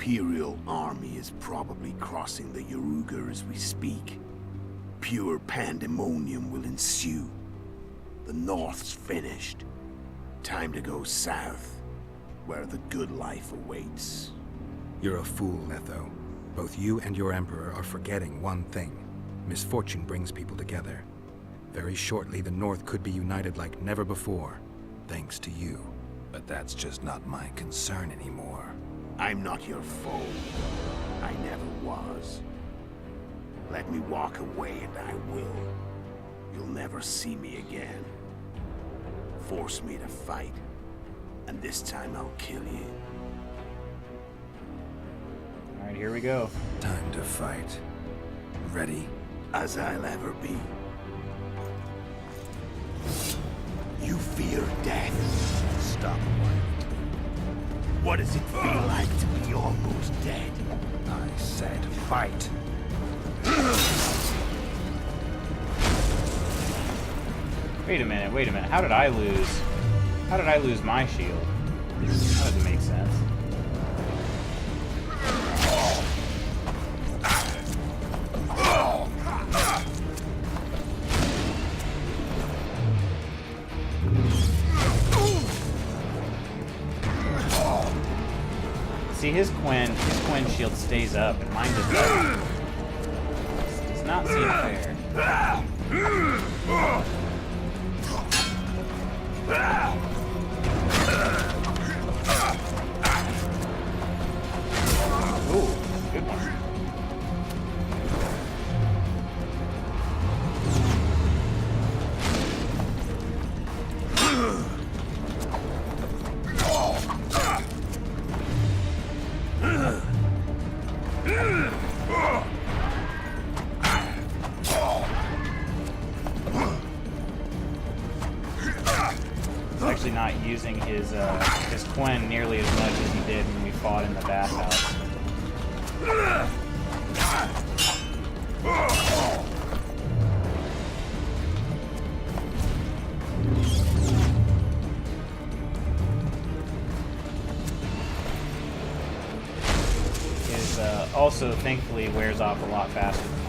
Imperial army is probably crossing the Yaruga as we speak. Pure pandemonium will ensue. The North's finished. Time to go south, where the good life awaits. You're a fool, Letho. Both you and your Emperor are forgetting one thing. Misfortune brings people together. Very shortly, the North could be united like never before, thanks to you. But that's just not my concern anymore. I'm not your foe. I never was. Let me walk away and I will. You'll never see me again. Force me to fight, and this time I'll kill you. Alright, here we go. Time to fight. Ready? As I'll ever be. You fear death. Stop whining. What does it feel like to be almost dead? I said fight. Wait a minute. How did I lose my shield? That doesn't make sense. See, his Quen shield stays up, and mine does not. This does not seem fair. Ooh, good one. Actually not using his Quen nearly as much as he did when we fought in the bathhouse. His also thankfully wears off a lot faster than mine.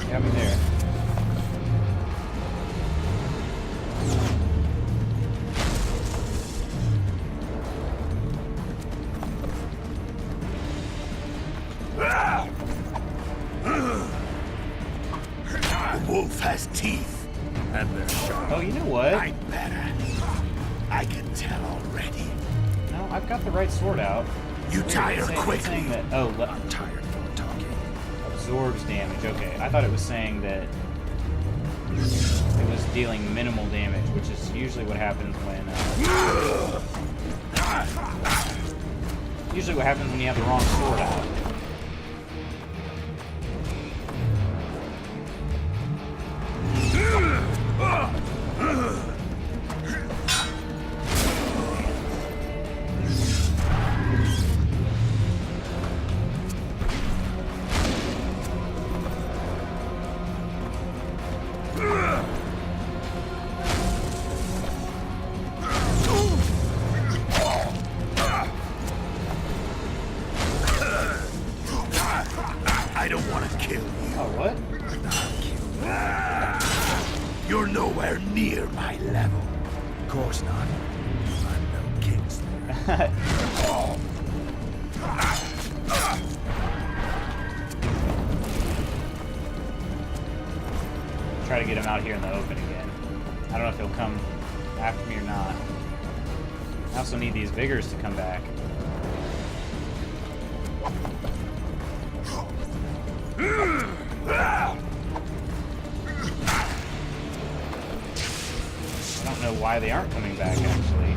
Got me there. The wolf has teeth, and they're sharp. Oh, you know what? I'd better. I can tell already. No, I've got the right sword out. You tire quickly. That, I'm tired from talking. Absorbs damage. Okay, I thought it was saying that it was dealing minimal damage, which is usually what happens when. Usually, what happens when you have the wrong sword out. I don't want to kill you. Oh, what? You're nowhere near my level. Of course not. I'm no kingslayer. Try to get him out here in the open again. I don't know if he'll come after me or not. I also need these vigors to come back. I don't know why they aren't coming back, actually.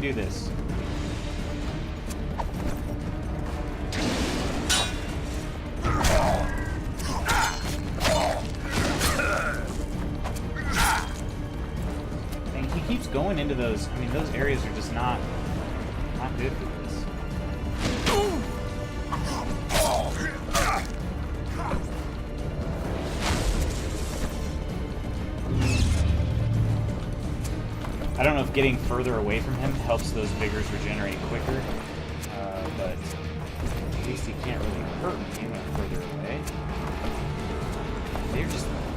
do this. And he keeps going into those. I mean, those areas are just not good for this. I don't know if getting further away from him helps those vigors regenerate quicker, but at least he can't really hurt me when I'm further away.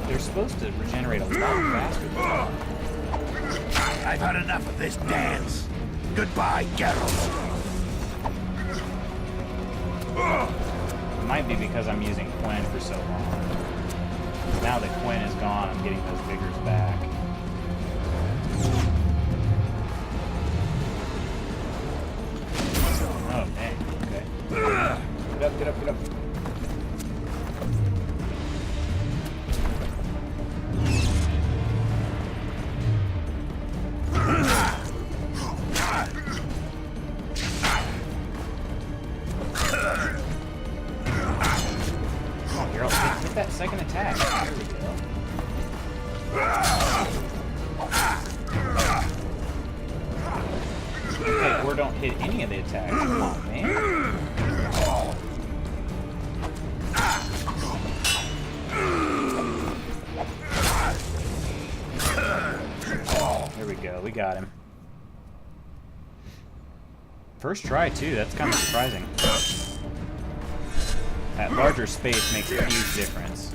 They're supposed to regenerate a lot faster than that. I've had enough of this dance. Goodbye, Geralt. It might be because I'm using Quen for so long. Now that Quen is gone, I'm getting those vigors back. Oh, dang. Okay. Get up, get up, get up. That second attack. There we go. Okay, or don't hit any of the attacks. Come on, man. There we go. We got him. First try, too. That's kind of surprising. That larger space makes a huge difference.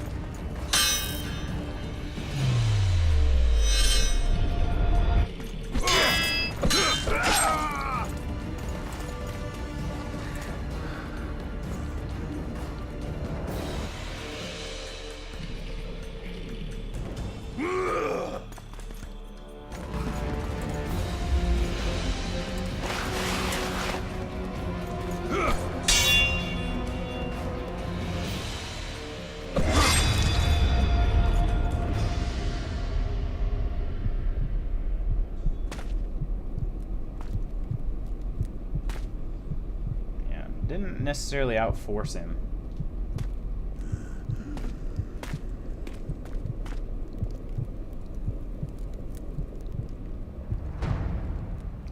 Didn't necessarily outforce him.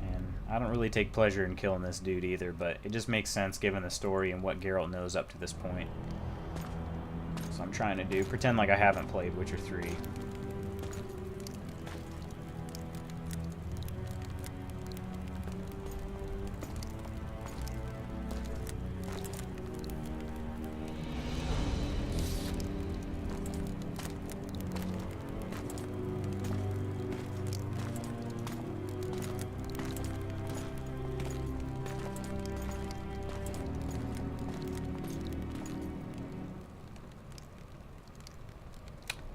And I don't really take pleasure in killing this dude either, but it just makes sense given the story and what Geralt knows up to this point. So I'm trying to do, pretend like I haven't played Witcher 3.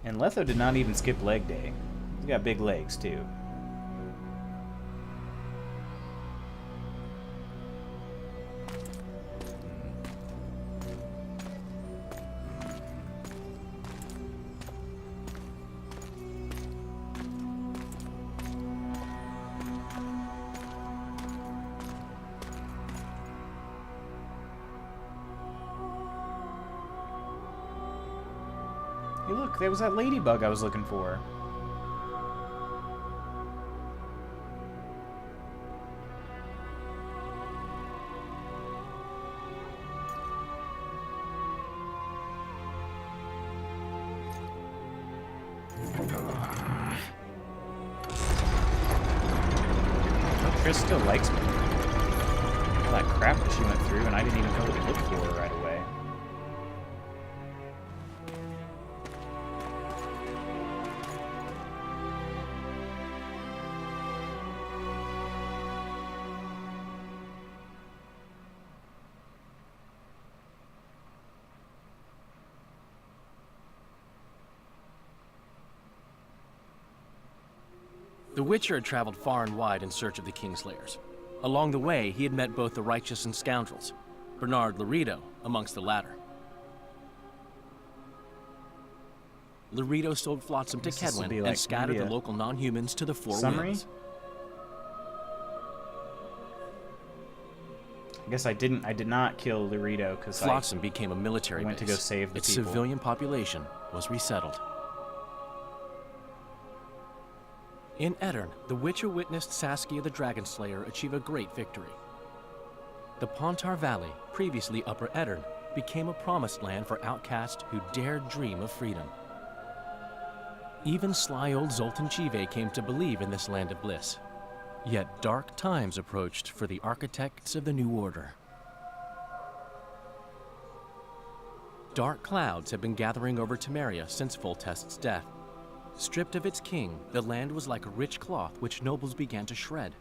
And Letho did not even skip leg day. He's got big legs, too. Hey, look, there was that ladybug I was looking for. Triss still likes me. All that crap that she went through, and I didn't even know what to look for her right away. The Witcher had traveled far and wide in search of the Kingslayers. Along the way, he had met both the righteous and scoundrels, Bernard Laredo amongst the latter. Laredo sold flotsam to Kedwin and scattered the local non-humans to the four winds. I guess I did not kill Laredo because Flotsam became a military went base. to go save the its people. Civilian population was resettled. In Edirn, the Witcher witnessed Saskia the Dragonslayer achieve a great victory. The Pontar Valley, previously Upper Edirn, became a promised land for outcasts who dared dream of freedom. Even sly old Zoltan Chive came to believe in this land of bliss. Yet dark times approached for the architects of the New Order. Dark clouds have been gathering over Temeria since Foltest's death. Stripped of its king, the land was like a rich cloth which nobles began to shred.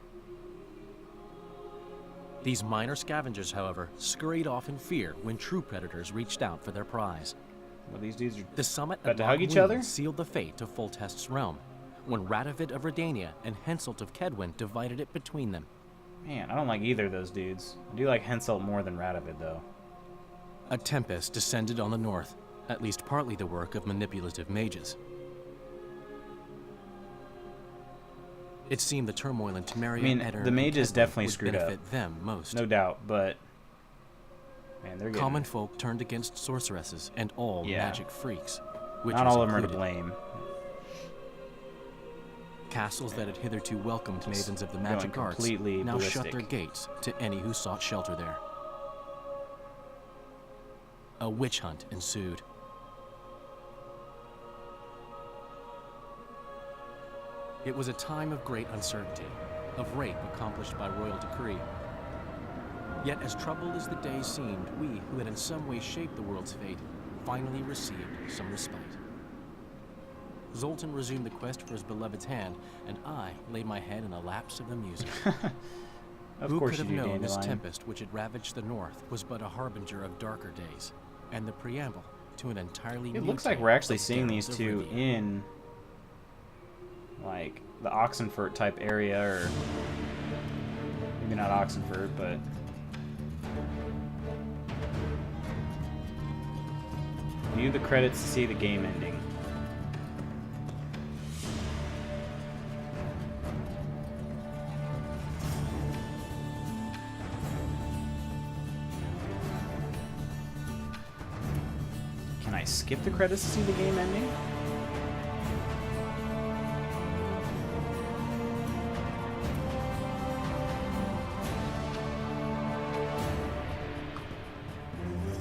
These minor scavengers, however, scurried off in fear when true predators reached out for their prize. Well, these dudes are the summit about to hug each other? Sealed the fate of Foltest's realm, when Radovid of Redania and Henselt of Kedwin divided it between them. Man, I don't like either of those dudes. I do like Henselt more than Radovid, though. A tempest descended on the north, at least partly the work of manipulative mages. It seemed the turmoil in Temeria and Edirn the mages and definitely would screwed benefit up. them most. No doubt, but man, they're getting... Common folk turned against sorceresses and all magic freaks. Not all of them are to blame. Castles that had hitherto welcomed mavens of the magic arts now shut their gates to any who sought shelter there. A witch hunt ensued. It was a time of great uncertainty, of rape accomplished by royal decree. Yet as troubled as the days seemed, we, who had in some way shaped the world's fate, finally received some respite. Zoltan resumed the quest for his beloved's hand, and I laid my head in a lapse of the music. Who could have known this tempest which had ravaged the north was but a harbinger of darker days, and the preamble to an entirely new It looks like we're actually seeing these two in like the Oxenfurt type area, or maybe not Oxenfurt, but view the credits to see the game ending. Can I skip the credits to see the game ending?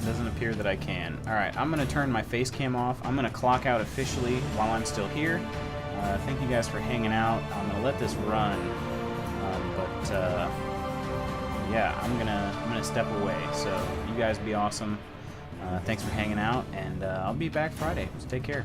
Doesn't appear that I can. Alright, I'm going to turn my face cam off. I'm going to clock out officially while I'm still here. Thank you guys for hanging out. I'm going to let this run. Yeah, I'm gonna step away. So you guys be awesome. Thanks for hanging out, and I'll be back Friday. So take care.